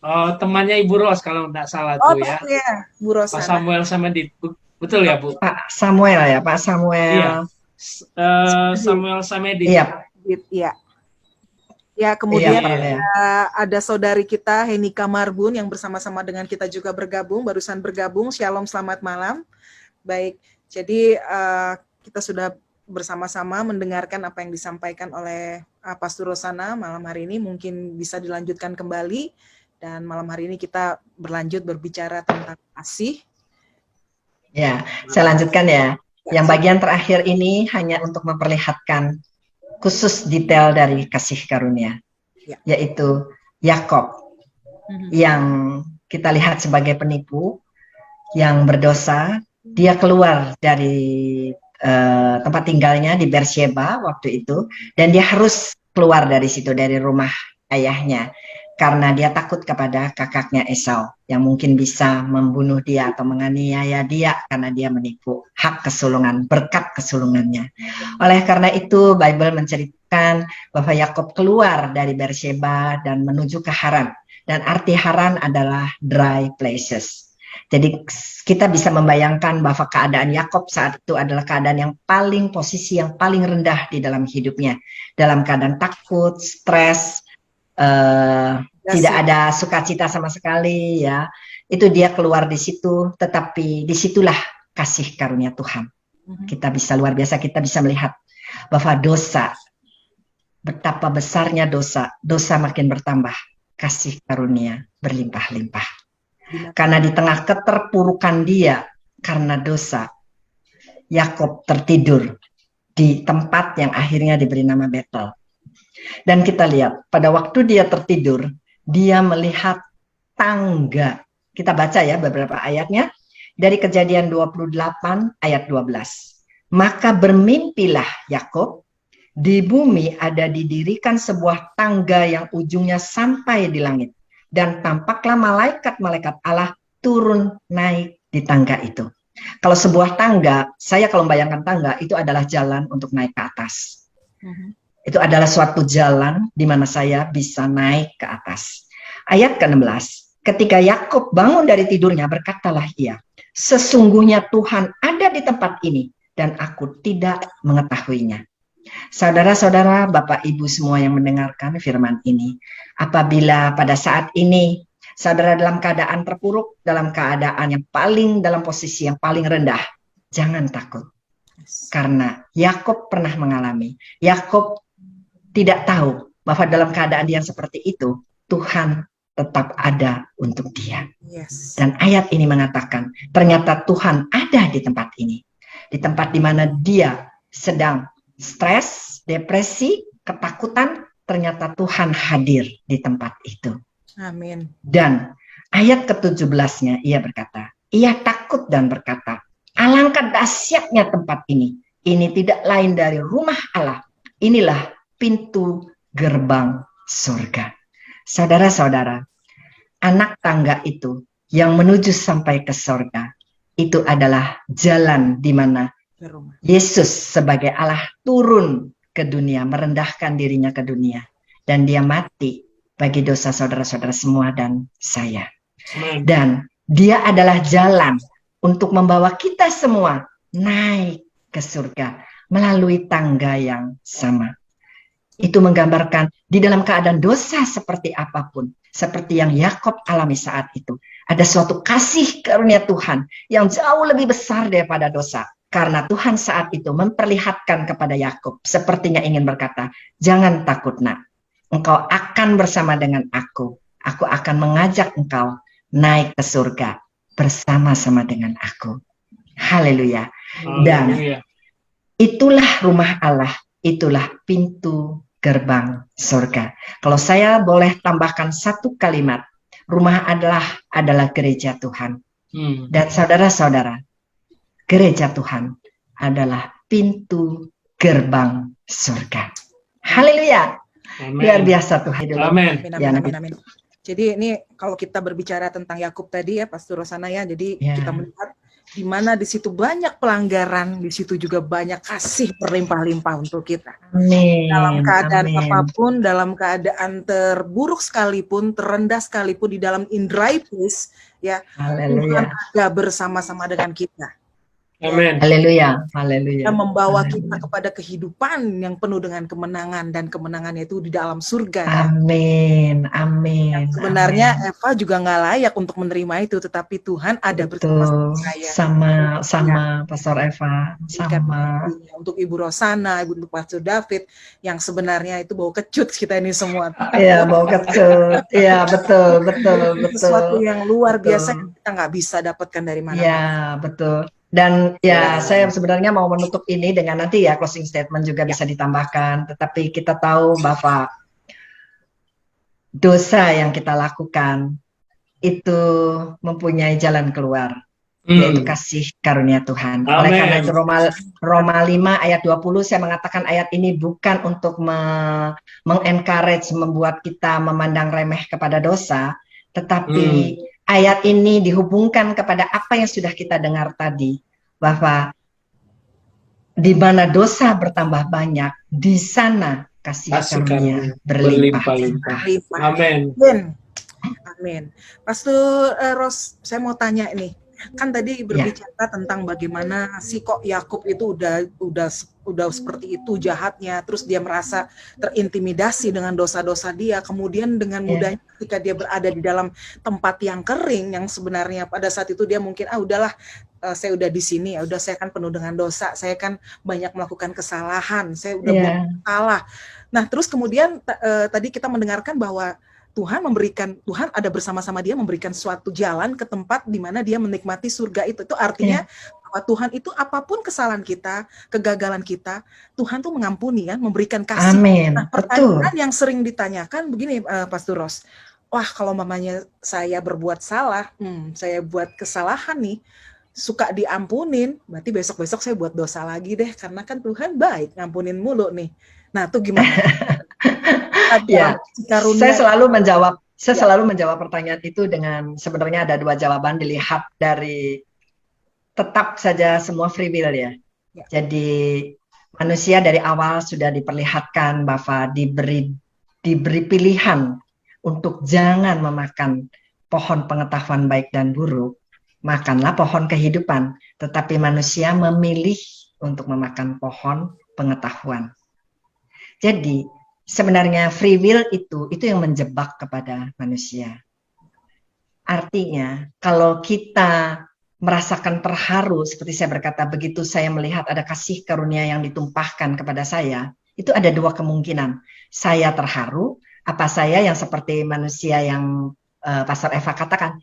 Oh, temannya Ibu Ros kalau tidak salah Oh tuh ya. iya, Bu Rosana. Pak Samuel Samedit. Betul ya, Bu? Pak Samuel ya, Pak Samuel. Iya. Samuel Samedit. Iya. Iya. Ya, kemudian Iya, ada saudari kita Henika Marbun yang bersama-sama dengan kita juga bergabung, barusan bergabung. Shalom, selamat malam. Baik, jadi kita sudah bersama-sama mendengarkan apa yang disampaikan oleh Pastor Rosana malam hari ini. Mungkin bisa dilanjutkan kembali, dan malam hari ini kita berlanjut berbicara tentang kasih. Ya, saya lanjutkan ya. Yang bagian terakhir ini hanya untuk memperlihatkan khusus detail dari kasih karunia, yaitu Yakob yang kita lihat sebagai penipu, yang berdosa. Dia keluar dari tempat tinggalnya di Beersheba waktu itu, dan dia harus keluar dari situ, dari rumah ayahnya, karena dia takut kepada kakaknya Esau yang mungkin bisa membunuh dia atau menganiaya dia karena dia menipu hak kesulungan, berkat kesulungannya. Oleh karena itu Bible menceritakan bahwa Yakob keluar dari Beersheba dan menuju ke Haran, dan arti Haran adalah dry places. Jadi kita bisa membayangkan bahwa keadaan Yakob saat itu adalah keadaan yang posisi yang paling rendah di dalam hidupnya, dalam keadaan takut, stres, tidak ada sukacita sama sekali ya. Itu dia keluar di situ, tetapi disitulah kasih karunia Tuhan. Kita bisa luar biasa, kita bisa melihat bahwa dosa, betapa besarnya dosa makin bertambah, kasih karunia berlimpah-limpah. Karena di tengah keterpurukan dia karena dosa, Yakob tertidur di tempat yang akhirnya diberi nama Betel. Dan kita lihat pada waktu dia tertidur, dia melihat tangga. Kita baca ya beberapa ayatnya dari Kejadian 28 ayat 12. Maka bermimpilah Yakob, di bumi ada didirikan sebuah tangga yang ujungnya sampai di langit, dan tampaklah malaikat-malaikat Allah turun naik di tangga itu. Kalau sebuah tangga, saya kalau membayangkan tangga itu adalah jalan untuk naik ke atas. Itu adalah suatu jalan di mana saya bisa naik ke atas. Ayat ke-16, ketika Yakob bangun dari tidurnya, berkatalah ia, sesungguhnya Tuhan ada di tempat ini dan aku tidak mengetahuinya. Saudara-saudara, Bapak Ibu semua yang mendengarkan firman ini, apabila pada saat ini saudara dalam keadaan terpuruk, dalam keadaan yang dalam posisi yang paling rendah, jangan takut. Karena Yakob pernah mengalami. Yakob tidak tahu bahwa dalam keadaan yang seperti itu, Tuhan tetap ada untuk dia. Yes. Dan ayat ini mengatakan, ternyata Tuhan ada di tempat ini. Di tempat di mana dia sedang stres, depresi, ketakutan, ternyata Tuhan hadir di tempat itu. Amin. Dan ayat ke-17-nya ia berkata, ia takut dan berkata, alangkah dahsyatnya tempat ini. Ini tidak lain dari rumah Allah. Inilah pintu gerbang surga. Saudara-saudara, anak tangga itu yang menuju sampai ke surga, itu adalah jalan di mana Ke rumah. Yesus sebagai Allah turun ke dunia, merendahkan dirinya ke dunia. Dan dia mati bagi dosa saudara-saudara semua dan saya. Amen. Dan dia adalah jalan untuk membawa kita semua naik ke surga melalui tangga yang sama. Itu menggambarkan di dalam keadaan dosa seperti apapun, seperti yang Yakub alami saat itu, ada suatu kasih karunia Tuhan yang jauh lebih besar daripada dosa. Karena Tuhan saat itu memperlihatkan kepada Yakub, sepertinya ingin berkata, jangan takut nak, engkau akan bersama dengan aku akan mengajak engkau naik ke surga bersama-sama dengan aku. Haleluya. Dan Haleluya. itulah rumah Allah, itulah pintu gerbang surga. Kalau saya boleh tambahkan satu kalimat, rumah adalah gereja Tuhan. Dan saudara-saudara, gereja Tuhan adalah pintu gerbang surga. Haleluya. Amen. Luar biasa Tuhan. Amen. Amin, Ya, amin, amin, amin. Jadi ini kalau kita berbicara tentang Yakub tadi ya, Pastor Rosana ya, jadi Ya. kita melihat di mana di situ banyak pelanggaran, di situ juga banyak kasih berlimpah-limpah untuk kita. Amin. Dalam keadaan Amin. apapun, dalam keadaan terburuk sekalipun, terendah sekalipun, di dalam in dry place, ya Tuhan Haleluya. ada bersama-sama dengan kita. Amen. Haleluya. Haleluya. Dia membawa Haleluya. kita kepada kehidupan yang penuh dengan kemenangan, dan kemenangannya itu di dalam surga. Ya. Amin. Amin. Sebenarnya Amin. Eva juga nggak layak untuk menerima itu, tetapi Tuhan ada bersama Betul. saya. Sama Pastor Eva. Sama. Untuk Ibu Rosana, untuk Pastor David, yang sebenarnya itu bau kecut kita ini semua. Iya, bau kecut. Iya, betul. Sesuatu yang luar Betul. biasa yang kita nggak bisa dapatkan dari mana. Ya, betul. Dan ya, saya sebenarnya mau menutup ini dengan nanti ya closing statement juga bisa ditambahkan. Tetapi kita tahu bahwa dosa yang kita lakukan itu mempunyai jalan keluar, yaitu kasih karunia Tuhan. Oleh Amen. karena itu Roma 5 ayat 20 saya mengatakan ayat ini bukan untuk mengencourage, membuat kita memandang remeh kepada dosa, tetapi ayat ini dihubungkan kepada apa yang sudah kita dengar tadi, bahwa di mana dosa bertambah banyak, di sana kasih karunia berlimpah-limpah. Amin. Amin. Pastor Ros, saya mau tanya ini. Kan tadi berbicara tentang bagaimana sih kok Yakub itu udah seperti itu jahatnya, terus dia merasa terintimidasi dengan dosa-dosa dia, kemudian dengan mudahnya ketika dia berada di dalam tempat yang kering, yang sebenarnya pada saat itu dia mungkin udahlah, saya udah di sini, udah saya kan penuh dengan dosa, saya kan banyak melakukan kesalahan, saya udah buat salah. Nah, terus kemudian tadi kita mendengarkan bahwa Tuhan ada bersama-sama dia, memberikan suatu jalan ke tempat di mana dia menikmati surga itu. Itu artinya bahwa Tuhan itu apapun kesalahan kita, kegagalan kita, Tuhan tuh mengampuni kan, memberikan kasih. Amin. Nah, pertanyaan yang sering ditanyakan begini, Pastor Ros. Wah, kalau mamanya saya berbuat salah, saya buat kesalahan nih, suka diampunin, berarti besok-besok saya buat dosa lagi deh, karena kan Tuhan baik, ngampunin mulu nih. Nah, itu gimana? Ya, saya selalu menjawab pertanyaan itu dengan sebenarnya ada dua jawaban dilihat dari tetap saja semua free will ya. Jadi manusia dari awal sudah diperlihatkan bahwa diberi pilihan untuk jangan memakan pohon pengetahuan baik dan buruk, makanlah pohon kehidupan. Tetapi manusia memilih untuk memakan pohon pengetahuan. Jadi sebenarnya free will itu yang menjebak kepada manusia. Artinya kalau kita merasakan terharu, seperti saya berkata, begitu saya melihat ada kasih karunia yang ditumpahkan kepada saya, itu ada dua kemungkinan. Saya terharu, apa saya yang seperti manusia yang Pastor Eva katakan,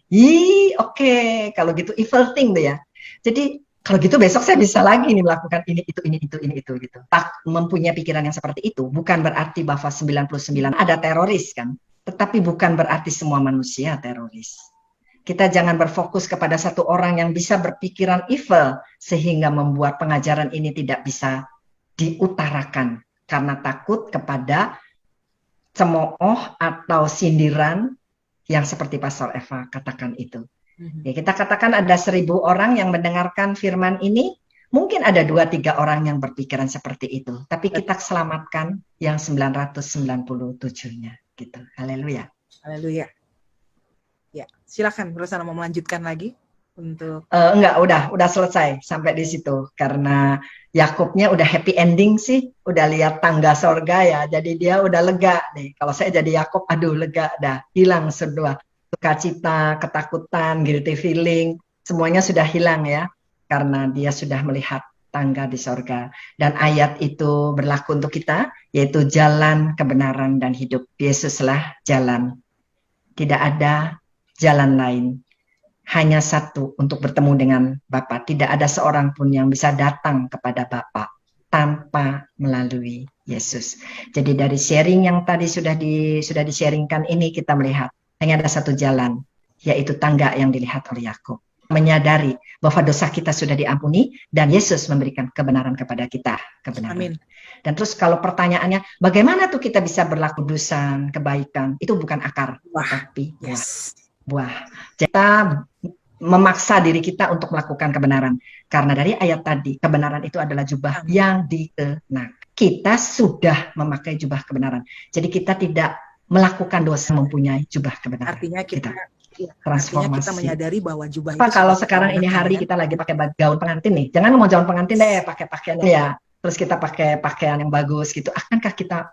oke, kalau gitu evil thing tuh ya. Jadi kalau gitu besok saya bisa lagi nih melakukan ini itu gitu. Tak mempunyai pikiran yang seperti itu bukan berarti bahwa 99 ada teroris kan, tetapi bukan berarti semua manusia teroris. Kita jangan berfokus kepada satu orang yang bisa berpikiran evil sehingga membuat pengajaran ini tidak bisa diutarakan karena takut kepada cemooh atau sindiran yang seperti Pastor Eva katakan itu. Ya, kita katakan ada 1.000 orang yang mendengarkan firman ini, mungkin ada 2-3 orang yang berpikiran seperti itu, tapi kita selamatkan yang 997-nya gitu. Haleluya. Haleluya. Ya, silakan Bro Sana mau melanjutkan lagi untuk enggak, udah selesai sampai di situ karena Yakubnya udah happy ending sih, udah lihat tangga sorga ya, jadi dia udah lega nih. Kalau saya jadi Yakub, aduh lega dah, hilang semua sukacita, ketakutan, guilty feeling, semuanya sudah hilang ya, karena dia sudah melihat tangga di sorga. Dan ayat itu berlaku untuk kita, yaitu jalan kebenaran dan hidup. Yesuslah jalan, tidak ada jalan lain. Hanya satu untuk bertemu dengan Bapa. Tidak ada seorang pun yang bisa datang kepada Bapa tanpa melalui Yesus. Jadi dari sharing yang tadi sudah di-sharingkan ini kita melihat hanya ada satu jalan, yaitu tangga yang dilihat oleh Yakub. Menyadari bahwa dosa kita sudah diampuni dan Yesus memberikan kebenaran kepada kita, kebenaran. Amin. Dan terus kalau pertanyaannya, bagaimana tuh kita bisa berlaku kudusan, kebaikan? Itu bukan akar, tapi buah. Kita memaksa diri kita untuk melakukan kebenaran. Karena dari ayat tadi, kebenaran itu adalah jubah yang dikenakan. Kita sudah memakai jubah kebenaran. Jadi kita tidak melakukan dosa mempunyai jubah kebenaran. Artinya kita transformasi. Artinya kita menyadari bahwa jubah itu kalau sekarang ini hari kita lagi pakai gaun pengantin nih. Jangan ngomong gaun pengantin deh, pakai pakaian ya. Terus kita pakai pakaian yang bagus gitu. Akankah kita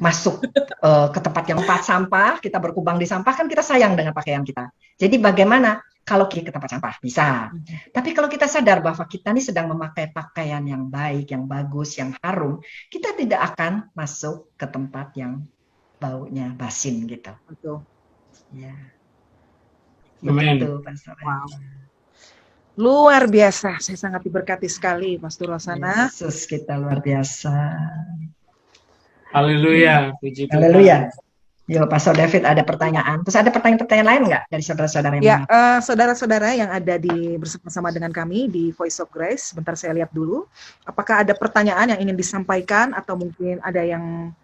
masuk ke tempat yang tempat sampah, kita berkubang di sampah, kan kita sayang dengan pakaian kita. Jadi bagaimana kalau kita ke tempat sampah? Bisa. Tapi kalau kita sadar bahwa kita ini sedang memakai pakaian yang baik, yang bagus, yang harum, kita tidak akan masuk ke tempat yang baunya basin gitu. Betul. Ya. Begitu, wow. Luar biasa. Saya sangat diberkati sekali, Pastor Rosana. Yesus kita luar biasa. Haleluya, puji Tuhan. Haleluya. Yo, Pastor David ada pertanyaan. Terus ada pertanyaan-pertanyaan lain nggak dari saudara-saudara yang ya, saudara-saudara yang ada bersama-sama dengan kami di Voice of Grace. Sebentar saya lihat dulu. Apakah ada pertanyaan yang ingin disampaikan atau mungkin ada yang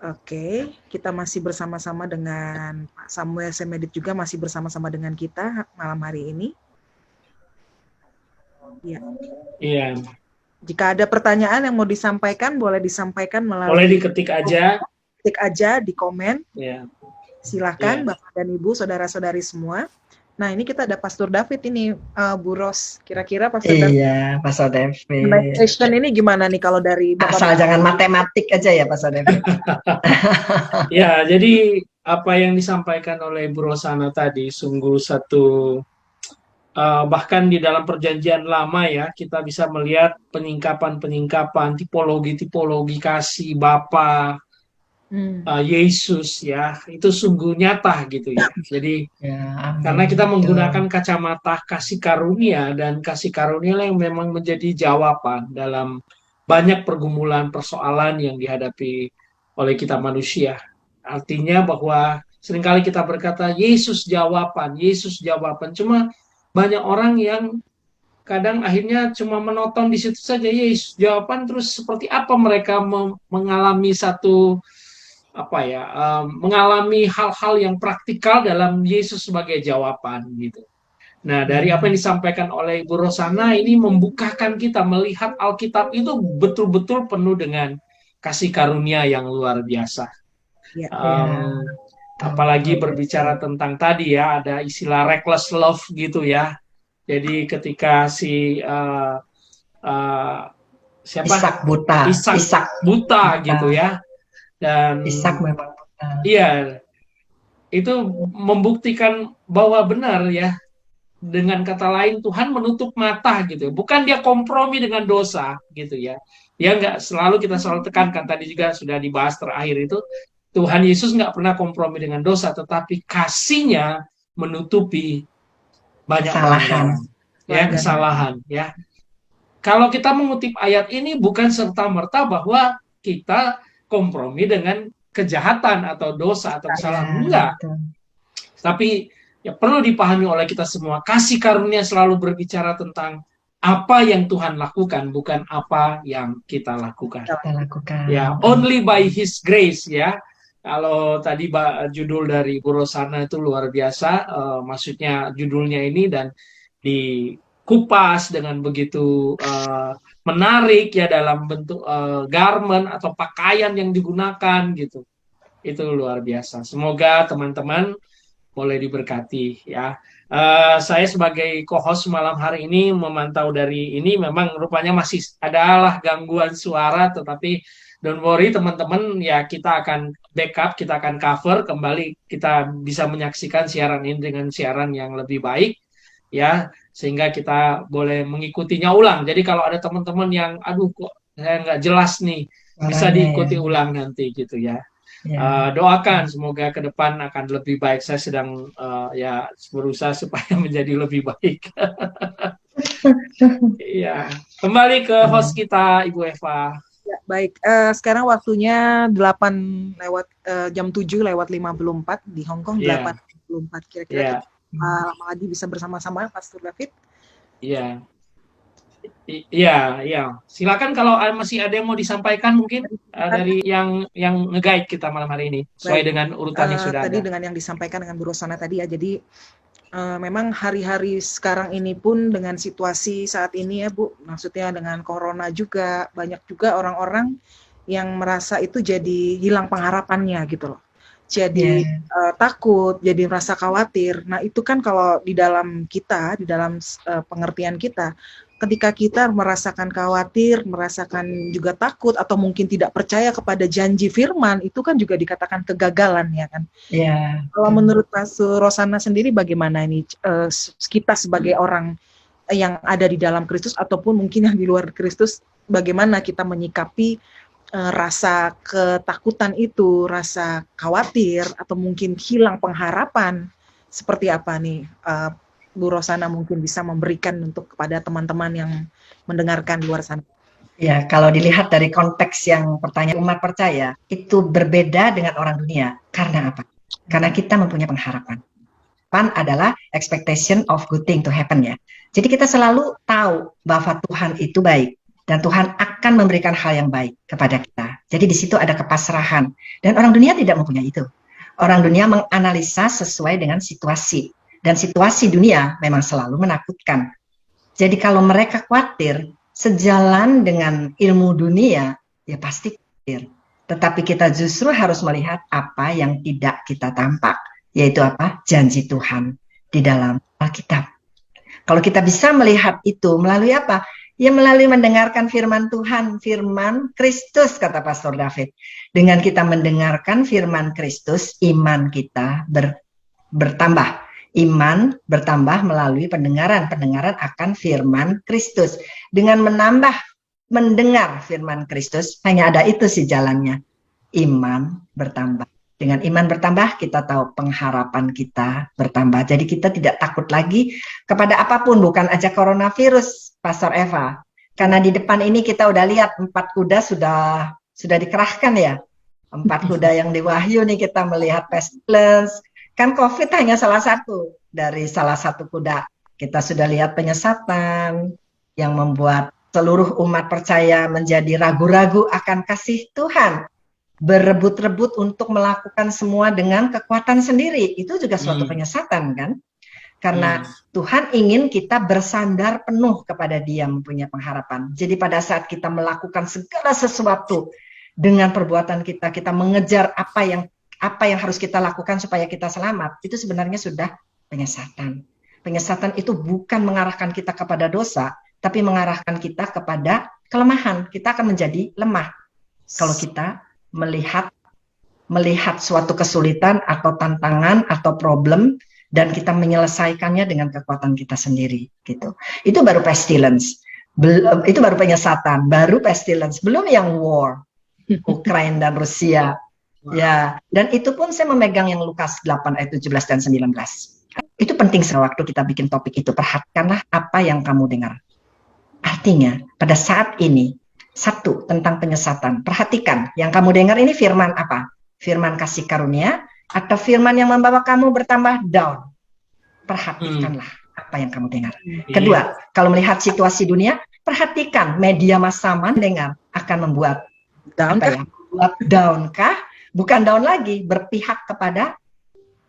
Oke, kita masih bersama-sama dengan Pak Samuel Semedit juga masih bersama-sama dengan kita malam hari ini. Ya. Iya. Jika ada pertanyaan yang mau disampaikan, boleh disampaikan melalui. Boleh diketik aja. Ketik aja di komen. Iya. Silahkan Bapak dan Ibu, saudara-saudari semua. Nah, ini kita ada Pastor David ini, Bu Ros. Kira-kira Pastor David. Iya, Pastor David. Question ini gimana nih kalau dari Bapak? Asal jangan matematik aja ya, Pastor David. Ya, jadi apa yang disampaikan oleh Bu Rosana tadi sungguh satu, bahkan di dalam perjanjian lama ya, kita bisa melihat peningkapan-peningkapan, tipologi-tipologi kasih Bapa, Yesus ya, itu sungguh nyata gitu ya. Jadi karena kita menggunakan kacamata kasih karunia, dan kasih karunia yang memang menjadi jawaban dalam banyak pergumulan persoalan yang dihadapi oleh kita manusia. Artinya bahwa seringkali kita berkata Yesus jawaban, Yesus jawaban. Cuma banyak orang yang kadang akhirnya cuma menonton di situ saja, Yesus jawaban, terus seperti apa mereka mengalami satu mengalami hal-hal yang praktikal dalam Yesus sebagai jawaban gitu. Nah, dari apa yang disampaikan oleh Ibu Rosana ini membukakan kita melihat Alkitab itu betul-betul penuh dengan kasih karunia yang luar biasa. Apalagi berbicara tentang tadi ya, ada istilah reckless love gitu ya. Jadi ketika si Ishak buta gitu ya. Dan Ishak memang buta. Iya, itu membuktikan bahwa benar ya. Dengan kata lain, Tuhan menutup mata gitu. Bukan dia kompromi dengan dosa gitu ya. Dia nggak, kita selalu tekankan, tadi juga sudah dibahas terakhir itu, Tuhan Yesus nggak pernah kompromi dengan dosa, tetapi kasih-Nya menutupi banyak Kesalahan. kesalahan, ya. Kalau kita mengutip ayat ini bukan serta-merta bahwa kita kompromi dengan kejahatan atau dosa atau kesalahan, enggak. Betul. Tapi ya perlu dipahami oleh kita semua, kasih karunia selalu berbicara tentang apa yang Tuhan lakukan, bukan apa yang kita lakukan. Kita lakukan. Ya, only by His grace, ya. Kalau tadi judul dari Bu Rosana itu luar biasa, maksudnya judulnya ini, dan dikupas dengan begitu menarik ya, dalam bentuk garment atau pakaian yang digunakan gitu. Itu luar biasa. Semoga teman-teman boleh diberkati, ya. Saya sebagai co-host malam hari ini memantau dari ini, memang rupanya masih adalah gangguan suara, tetapi don't worry teman-teman, ya kita akan backup, kita akan cover kembali, kita bisa menyaksikan siaran ini dengan siaran yang lebih baik, ya, sehingga kita boleh mengikutinya ulang. Jadi kalau ada teman-teman yang aduh kok saya nggak jelas nih, bisa diikuti ulang nanti gitu, ya. Doakan semoga ke depan akan lebih baik. Saya sedang ya berusaha supaya menjadi lebih baik. Ya, kembali ke host kita Ibu Eva. Ya, baik. Sekarang waktunya 8 lewat jam 7 lewat 54 di Hong Kong, 8:54 kira-kira. Lama lagi bisa bersama-sama Pastor David. Iya. Iya. Silakan kalau masih ada yang mau disampaikan mungkin dari yang nge-guide kita malam hari ini sesuai dengan urutan yang sudah tadi ada. Dengan yang disampaikan dengan Bu Rosana tadi ya. Jadi memang hari-hari sekarang ini pun dengan situasi saat ini ya Bu, maksudnya dengan corona juga banyak juga orang-orang yang merasa itu jadi hilang pengharapannya gitu loh. Jadi takut, jadi merasa khawatir. Nah itu kan kalau di dalam kita, di dalam pengertian kita, ketika kita merasakan khawatir, merasakan juga takut, atau mungkin tidak percaya kepada janji firman, itu kan juga dikatakan kegagalan, ya kan? Iya. Kalau menurut Pastor Rosana sendiri bagaimana ini kita sebagai orang yang ada di dalam Kristus ataupun mungkin yang di luar Kristus, bagaimana kita menyikapi rasa ketakutan itu, rasa khawatir, atau mungkin hilang pengharapan, seperti apa nih Bu Rosana mungkin bisa memberikan untuk kepada teman-teman yang mendengarkan di luar sana? Ya, kalau dilihat dari konteks yang pertanyaan umat percaya, itu berbeda dengan orang dunia. Karena apa? Karena kita mempunyai pengharapan. Pan adalah expectation of good thing to happen, ya. Jadi kita selalu tahu bahwa Tuhan itu baik dan Tuhan akan memberikan hal yang baik kepada kita. Jadi di situ ada kepasrahan, dan orang dunia tidak mempunyai itu. Orang dunia menganalisa sesuai dengan situasi. Dan situasi dunia memang selalu menakutkan. Jadi kalau mereka khawatir, sejalan dengan ilmu dunia, ya pasti khawatir. Tetapi kita justru harus melihat apa yang tidak kita tampak, yaitu apa? Janji Tuhan di dalam Alkitab. Kalau kita bisa melihat itu melalui apa? Ya melalui mendengarkan firman Tuhan, firman Kristus, kata Pastor David. Dengan kita mendengarkan firman Kristus, iman kita bertambah. Iman bertambah melalui pendengaran akan firman Kristus. Dengan mendengar firman Kristus, hanya ada itu sih jalannya. Iman bertambah. Dengan iman bertambah, kita tahu pengharapan kita bertambah. Jadi kita tidak takut lagi kepada apapun, bukan aja coronavirus, Pastor Eva. Karena di depan ini kita udah lihat 4 kuda sudah dikerahkan ya. 4 kuda yang di Wahyu nih, kita melihat pestilence. Kan COVID hanya salah satu dari salah satu kuda. Kita sudah lihat penyesatan yang membuat seluruh umat percaya menjadi ragu-ragu akan kasih Tuhan. Berebut-rebut untuk melakukan semua dengan kekuatan sendiri. Itu juga suatu penyesatan kan? Karena Tuhan ingin kita bersandar penuh kepada Dia, mempunyai pengharapan. Jadi pada saat kita melakukan segala sesuatu dengan perbuatan kita, kita mengejar apa yang harus kita lakukan supaya kita selamat, itu sebenarnya sudah penyesatan. Penyesatan itu bukan mengarahkan kita kepada dosa, tapi mengarahkan kita kepada kelemahan. Kita akan menjadi lemah kalau kita melihat suatu kesulitan atau tantangan atau problem dan kita menyelesaikannya dengan kekuatan kita sendiri, gitu. Itu baru pestilence. Itu baru penyesatan, baru pestilence, belum yang war, Ukraina dan Rusia. Ya, dan itu pun saya memegang yang Lukas 8 ayat 17 dan 19. Itu penting sewaktu kita bikin topik itu. Perhatikanlah apa yang kamu dengar. Artinya, pada saat ini, satu, tentang penyesatan. Perhatikan, yang kamu dengar ini firman apa? Firman kasih karunia, atau firman yang membawa kamu bertambah down? Perhatikanlah apa yang kamu dengar. Kedua, kalau melihat situasi dunia, perhatikan media massa mendengar akan membuat Down apa ya? Membuat down kah? Bukan down lagi, berpihak kepada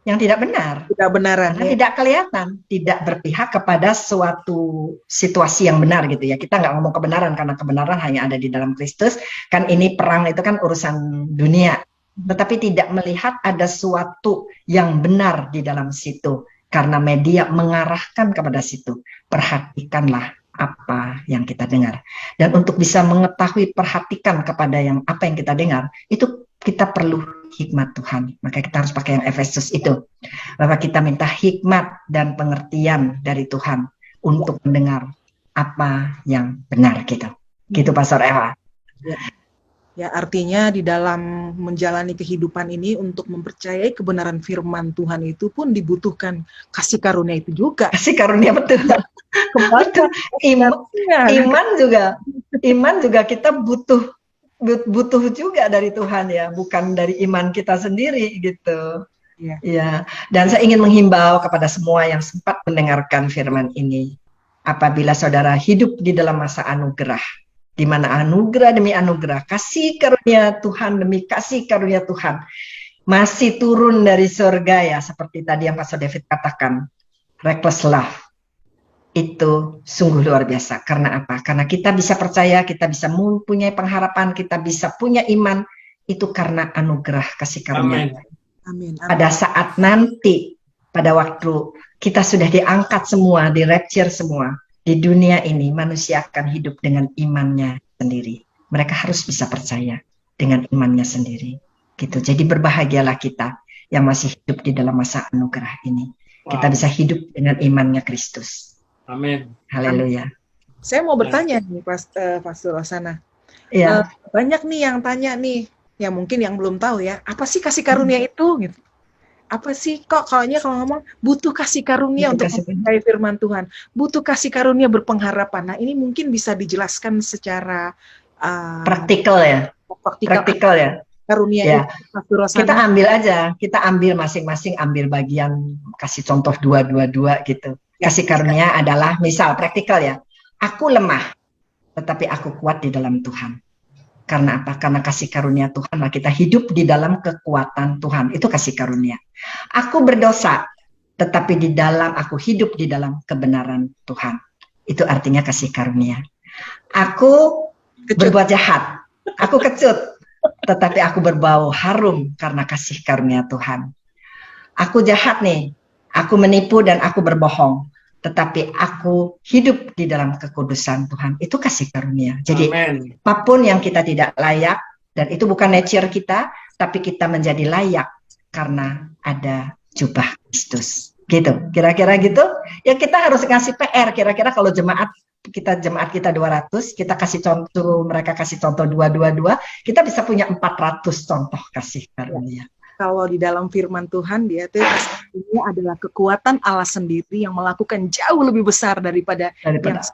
yang tidak benar. tidak benaran. Karena tidak kelihatan, tidak berpihak kepada suatu situasi yang benar gitu ya. Kita nggak ngomong kebenaran karena kebenaran hanya ada di dalam Kristus. Kan ini perang itu kan urusan dunia. Tetapi tidak melihat ada suatu yang benar di dalam situ. Karena media mengarahkan kepada situ. Perhatikanlah apa yang kita dengar. Dan untuk bisa mengetahui, perhatikan kepada apa yang kita dengar, itu kita perlu hikmat Tuhan. Maka kita harus pakai yang Efesus itu. Bahwa kita minta hikmat dan pengertian dari Tuhan untuk mendengar apa yang benar gitu. Gitu Pastor Eva. Ya, artinya di dalam menjalani kehidupan ini untuk mempercayai kebenaran firman Tuhan itu pun dibutuhkan kasih karunia itu juga. Kasih karunia, betul. Betul. Iman juga kita butuh juga dari Tuhan ya, bukan dari iman kita sendiri gitu. Ya. Dan saya ingin menghimbau kepada semua yang sempat mendengarkan firman ini, apabila saudara hidup di dalam masa anugerah, di mana anugerah demi anugerah, kasih karunia Tuhan demi kasih karunia Tuhan masih turun dari surga ya, seperti tadi yang Pastor David katakan, reckless love. Itu sungguh luar biasa. Karena apa? Karena kita bisa percaya, kita bisa mempunyai pengharapan, kita bisa punya iman, itu karena anugerah kasih karunia. Amin. Pada saat nanti, pada waktu kita sudah diangkat semua, di rapture semua, di dunia ini manusia akan hidup dengan imannya sendiri. Mereka harus bisa percaya dengan imannya sendiri. Gitu. Jadi berbahagialah kita yang masih hidup di dalam masa anugerah ini. Kita bisa hidup dengan imannya Kristus. Amin. Haleluya. Saya mau bertanya nih, Pastor Rosana. Iya. Banyak nih yang tanya nih, yang mungkin yang belum tahu ya, apa sih kasih karunia itu? Gitu. Apa sih kok kalau ngomong butuh kasih karunia untuk mempercayai firman Tuhan, butuh kasih karunia berpengharapan. Nah, ini mungkin bisa dijelaskan secara praktikal ya. Praktikal ya. Karunia ya. itu, Pastor Rosana. Kita ambil aja, kita ambil masing-masing ambil bagian, kasih contoh 2 gitu. Kasih karunia adalah, misal praktikal ya, aku lemah, tetapi aku kuat di dalam Tuhan. Karena apa? Karena kasih karunia Tuhan, kita hidup di dalam kekuatan Tuhan. Itu kasih karunia. Aku berdosa, tetapi di dalam aku hidup di dalam kebenaran Tuhan. Itu artinya kasih karunia. Aku berbuat jahat, aku kecut, tetapi aku berbau harum karena kasih karunia Tuhan. Aku jahat nih, aku menipu dan aku berbohong, tetapi aku hidup di dalam kekudusan Tuhan. Itu kasih karunia. Jadi apapun yang kita tidak layak, dan itu bukan nature kita, tapi kita menjadi layak karena ada jubah Kristus. Gitu, kira-kira gitu. Ya kita harus ngasih PR, kira-kira kalau jemaat kita 200, kita kasih contoh, mereka kasih contoh 222, kita bisa punya 400 contoh kasih karunia. Kalau di dalam firman Tuhan, dia itu ini adalah kekuatan Allah sendiri yang melakukan jauh lebih besar daripada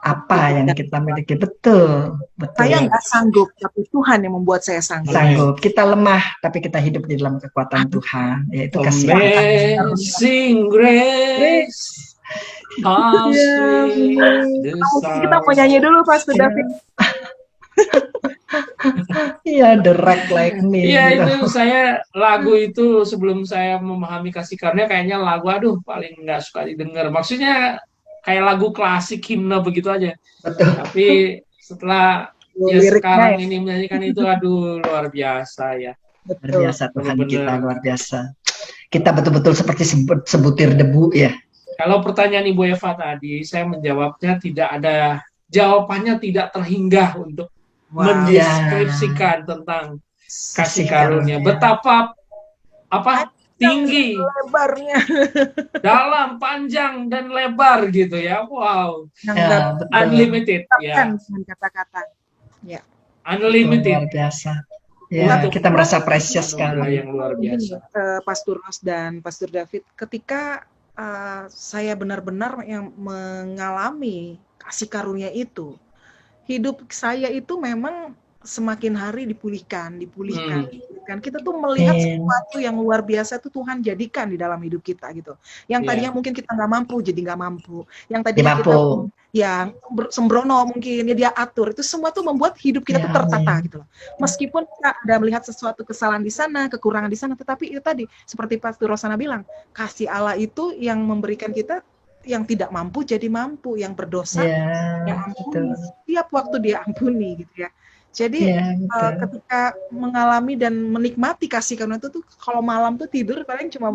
apa yang kita miliki. Betul. Saya nggak sanggup, tapi Tuhan yang membuat saya sanggup. Kita lemah, tapi kita hidup di dalam kekuatan Tuhan. Yaitu kasih. Amazing Grace. Kita mau nyanyi dulu, Pastor David. Iya, The Wreck Like Me. Iya, itu saya lagu itu sebelum saya memahami kasih karunia kayaknya lagu paling nggak suka didengar. Maksudnya kayak lagu klasik himne begitu aja. Betul. Tapi setelah sekarang ini menyanyikan itu luar biasa ya. Luar biasa Tuhan kita, luar biasa. Kita betul-betul seperti sebutir debu ya. Kalau pertanyaan Ibu Eva tadi, saya menjawabnya jawabannya tidak terhingga untuk mendeskripsikan tentang kasih karunia. Betapa tinggi, lebarnya, dalam, panjang dan lebar gitu ya. Wow. Unlimited ya. Kata-kata. Ya. Unlimited. Luar biasa. Ya, Tapi kita merasa precious anugerah sekali. yang luar gini, biasa. Pastor Ros dan Pastor David, ketika saya benar-benar yang mengalami kasih karunia itu, hidup saya itu memang semakin hari dipulihkan. Kita tuh melihat Amin. sesuatu yang luar biasa tuh Tuhan jadikan di dalam hidup kita gitu. Yang Iya. tadinya mungkin kita nggak mampu jadi nggak mampu. Yang Dia tadinya kita mampu. ya sembrono mungkin ya dia atur. Itu semua tuh membuat hidup kita Ya, tuh tertata amin. gitu loh. Meskipun kita ada melihat sesuatu kesalahan di sana, kekurangan di sana, tetapi itu tadi seperti Pastor Rosana bilang, kasih Allah itu yang memberikan kita yang tidak mampu jadi mampu, yang berdosa Ya, ya betul. ampuni, setiap waktu dia ampuni gitu ya. Jadi Ya, betul. ketika mengalami dan menikmati kasih karunia itu tuh kalau malam tuh tidur paling cuma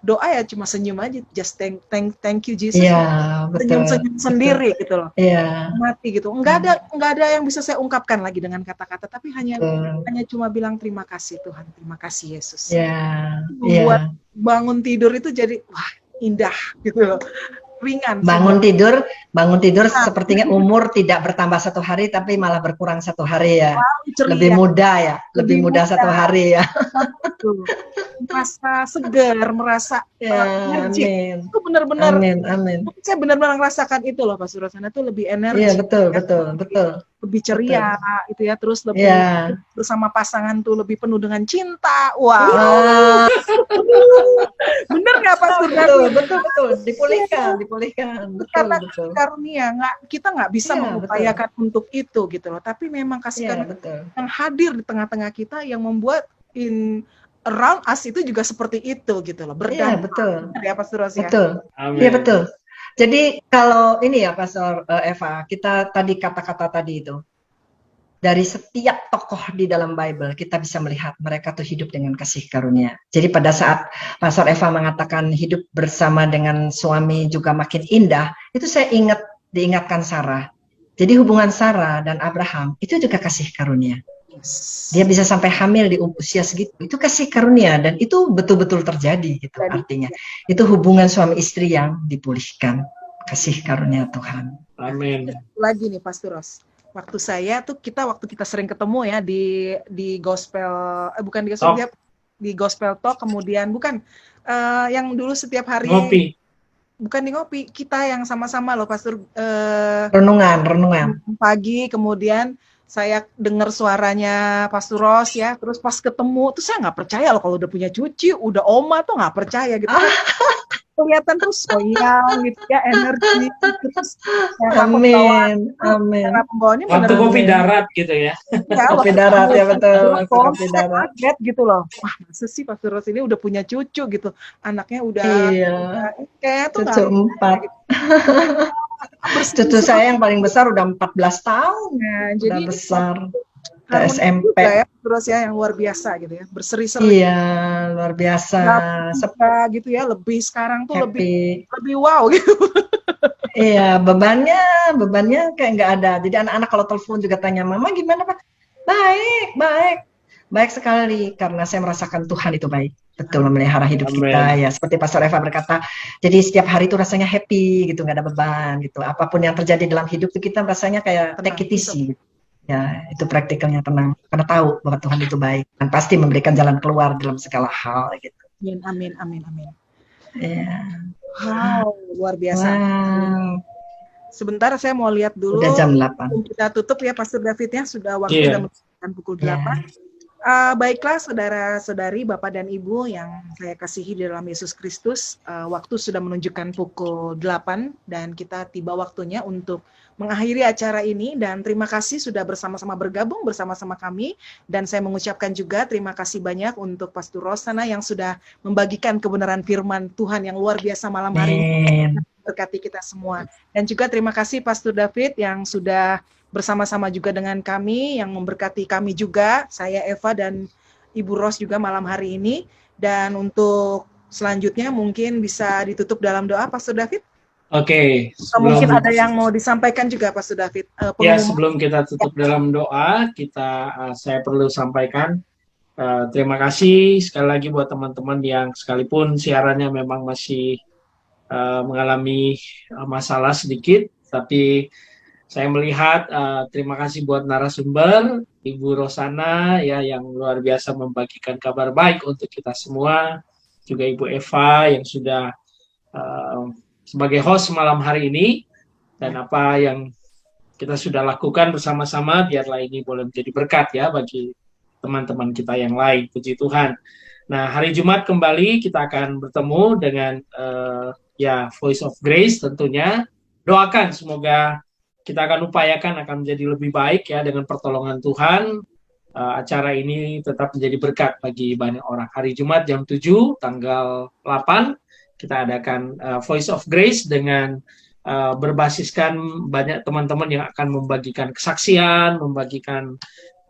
doa ya, cuma senyum aja, just thank you Jesus, Ya, betul. senyum-senyum Betul. sendiri gitu loh, Ya, mati gitu. Nggak ada yang bisa saya ungkapkan lagi dengan kata-kata, tapi hanya betul. cuma bilang terima kasih Tuhan, terima kasih Yesus. Ya, Membuat ya. bangun tidur itu jadi wah indah gitu loh, ringan Bangun semua. tidur Nah, sepertinya umur tidak bertambah 1 hari, tapi malah berkurang 1 hari ya. Lebih ceria, mudah ya, lebih lebih mudah 1 hari ya. betul. Merasa segar, merasa Ya, energi. amin. Itu benar-benar, Amin, amin. saya benar-benar merasakan itu loh Pak Surasana, itu lebih Iya, energi, betul, ya, betul, betul, lebih betul. ceria, itu ya, terus lebih Ya. bersama pasangan tuh lebih penuh dengan cinta. Wow, Ah, bener nggak Pak betul, Surasana? betul. Dipulihkan, betul, Karena betul. karunia, kita nggak bisa Iya, mengupayakan untuk itu gitu loh. Tapi memang kasih Iya, karunia betul. yang hadir di tengah-tengah kita yang membuat around us itu juga seperti itu gitu loh. Iya, Berdampak betul, ya Pak Suros ya. betul. Iya, Amin. betul. Jadi kalau ini ya Pastor Eva, kita tadi kata-kata tadi itu, dari setiap tokoh di dalam Bible kita bisa melihat mereka tuh hidup dengan kasih karunia. Jadi pada saat Pastor Eva mengatakan hidup bersama dengan suami juga makin indah, itu saya diingatkan Sarah. Jadi hubungan Sarah dan Abraham itu juga kasih karunia. Dia bisa sampai hamil di usia segitu, itu kasih karunia dan itu betul-betul terjadi gitu. Artinya itu hubungan suami istri yang dipulihkan, kasih karunia Tuhan. Amin. Lagi nih Pastor Ros, waktu kita sering ketemu ya di gospel, bukan di gospel, di gospel talk, kemudian bukan yang dulu setiap hari ngopi, bukan di ngopi, kita yang sama-sama loh Pastor, renungan pagi, kemudian saya dengar suaranya Pastor Ros ya, terus pas ketemu tuh saya nggak percaya loh kalau udah punya cucu, udah oma tuh nggak percaya gitu kan. Kelihatan tuh soyang gitu ya, energi terus amin. cara pembawaannya waktu kopi darat gitu ya. Kopi darat ya betul, kopi darat kaget gitu loh, wah masa sih Pastor Ros ini udah punya cucu gitu, anaknya udah kayak tuh cucu 4 cucu saya yang paling besar udah 14 tahun nah, udah jadi besar ke harmoni SMP juga ya terus ya yang luar biasa gitu ya, berseri-seri iya luar biasa gitu ya, lebih sekarang tuh happy. lebih wow gitu. Iya bebannya kayak nggak ada, jadi anak-anak kalau telepon juga tanya mama gimana Pak, baik sekali karena saya merasakan Tuhan itu baik betul memelihara hidup kita ya, seperti Pastor Eva berkata, jadi setiap hari itu rasanya happy gitu, nggak ada beban gitu, apapun yang terjadi dalam hidup itu kita rasanya kayak take it easy gitu. Ya itu praktikalnya tenang karena tahu bahwa Tuhan itu baik dan pasti memberikan jalan keluar dalam segala hal gitu. Amin. Ya. Wow, luar biasa. Wow. Sebentar saya mau lihat dulu. Udah jam 8. Kita tutup ya Pastor Davidnya, sudah waktu sudah menunjukkan pukul 8. Baiklah saudara-saudari, Bapak dan Ibu yang saya kasihi di dalam Yesus Kristus, waktu sudah menunjukkan pukul 8 dan kita tiba waktunya untuk mengakhiri acara ini, dan terima kasih sudah bersama-sama bergabung bersama-sama kami, dan saya mengucapkan juga terima kasih banyak untuk Pastor Rosana yang sudah membagikan kebenaran firman Tuhan yang luar biasa malam hari ini, berkati kita semua. Dan juga terima kasih Pastor David yang sudah bersama-sama juga dengan kami, yang memberkati kami juga, saya Eva dan Ibu Ros juga malam hari ini. Dan untuk selanjutnya mungkin bisa ditutup dalam doa Pastor David. Oke. Mungkin ada yang mau disampaikan juga Pastor David. Ya, sebelum kita tutup dalam doa, saya perlu sampaikan terima kasih sekali lagi buat teman-teman yang sekalipun siarannya memang masih mengalami masalah sedikit, tapi saya melihat terima kasih buat narasumber Ibu Rosana ya yang luar biasa membagikan kabar baik untuk kita semua, juga Ibu Eva yang sudah sebagai host malam hari ini, dan apa yang kita sudah lakukan bersama-sama biarlah ini boleh menjadi berkat ya bagi teman-teman kita yang lain. Puji Tuhan. Nah, hari Jumat kembali kita akan bertemu dengan ya Voice of Grace tentunya. Doakan semoga kita akan upayakan akan menjadi lebih baik ya dengan pertolongan Tuhan. Acara ini tetap menjadi berkat bagi banyak orang. Hari Jumat jam 7 tanggal 8 kita adakan Voice of Grace dengan berbasiskan banyak teman-teman yang akan membagikan kesaksian, membagikan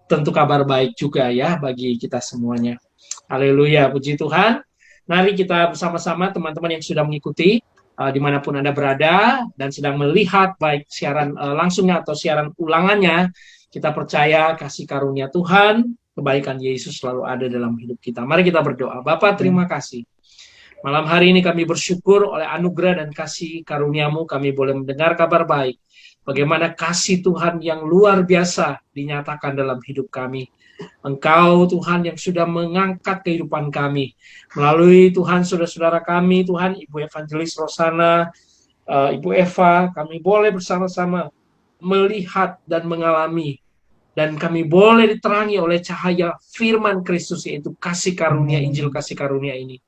tentu kabar baik juga ya bagi kita semuanya. Haleluya, puji Tuhan. Mari kita bersama-sama teman-teman yang sudah mengikuti dimanapun Anda berada dan sedang melihat baik siaran langsungnya atau siaran ulangannya, kita percaya kasih karunia Tuhan, kebaikan Yesus selalu ada dalam hidup kita. Mari kita berdoa. Bapa, terima kasih. Malam hari ini kami bersyukur oleh anugerah dan kasih karunia-Mu kami boleh mendengar kabar baik. Bagaimana kasih Tuhan yang luar biasa dinyatakan dalam hidup kami. Engkau Tuhan yang sudah mengangkat kehidupan kami. Melalui Tuhan saudara-saudara kami, Tuhan Ibu Evangelis Rosana, Ibu Eva, kami boleh bersama-sama melihat dan mengalami. Dan kami boleh diterangi oleh cahaya firman Kristus, yaitu kasih karunia, Injil kasih karunia ini.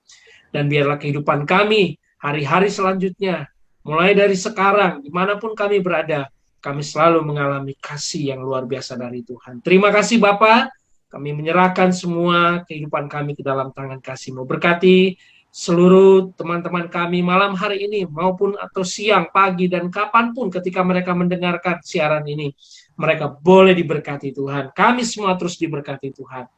Dan biarlah kehidupan kami hari-hari selanjutnya, mulai dari sekarang, dimanapun kami berada, kami selalu mengalami kasih yang luar biasa dari Tuhan. Terima kasih Bapa, kami menyerahkan semua kehidupan kami ke dalam tangan kasih-Mu. Berkati seluruh teman-teman kami malam hari ini, maupun atau siang, pagi, dan kapanpun ketika mereka mendengarkan siaran ini. Mereka boleh diberkati Tuhan. Kami semua terus diberkati Tuhan.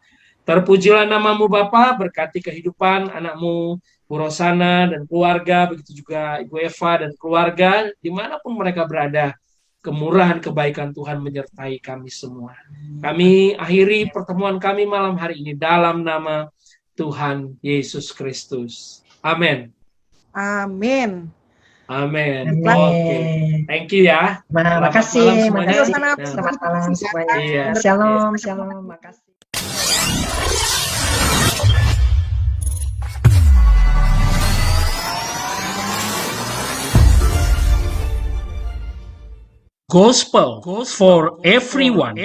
Terpujilah nama-Mu Bapa, berkati kehidupan anak-Mu, Bu Rosana dan keluarga, begitu juga Ibu Eva dan keluarga, dimanapun mereka berada, kemurahan kebaikan Tuhan menyertai kami semua. Kami akhiri pertemuan kami malam hari ini dalam nama Tuhan Yesus Kristus. Amin. Amin. Amin. Amin. Oke. Thank you ya. Terima kasih. Selamat malam semuanya. Iya. Shalom, shalom. Makasih. Gospel for everyone.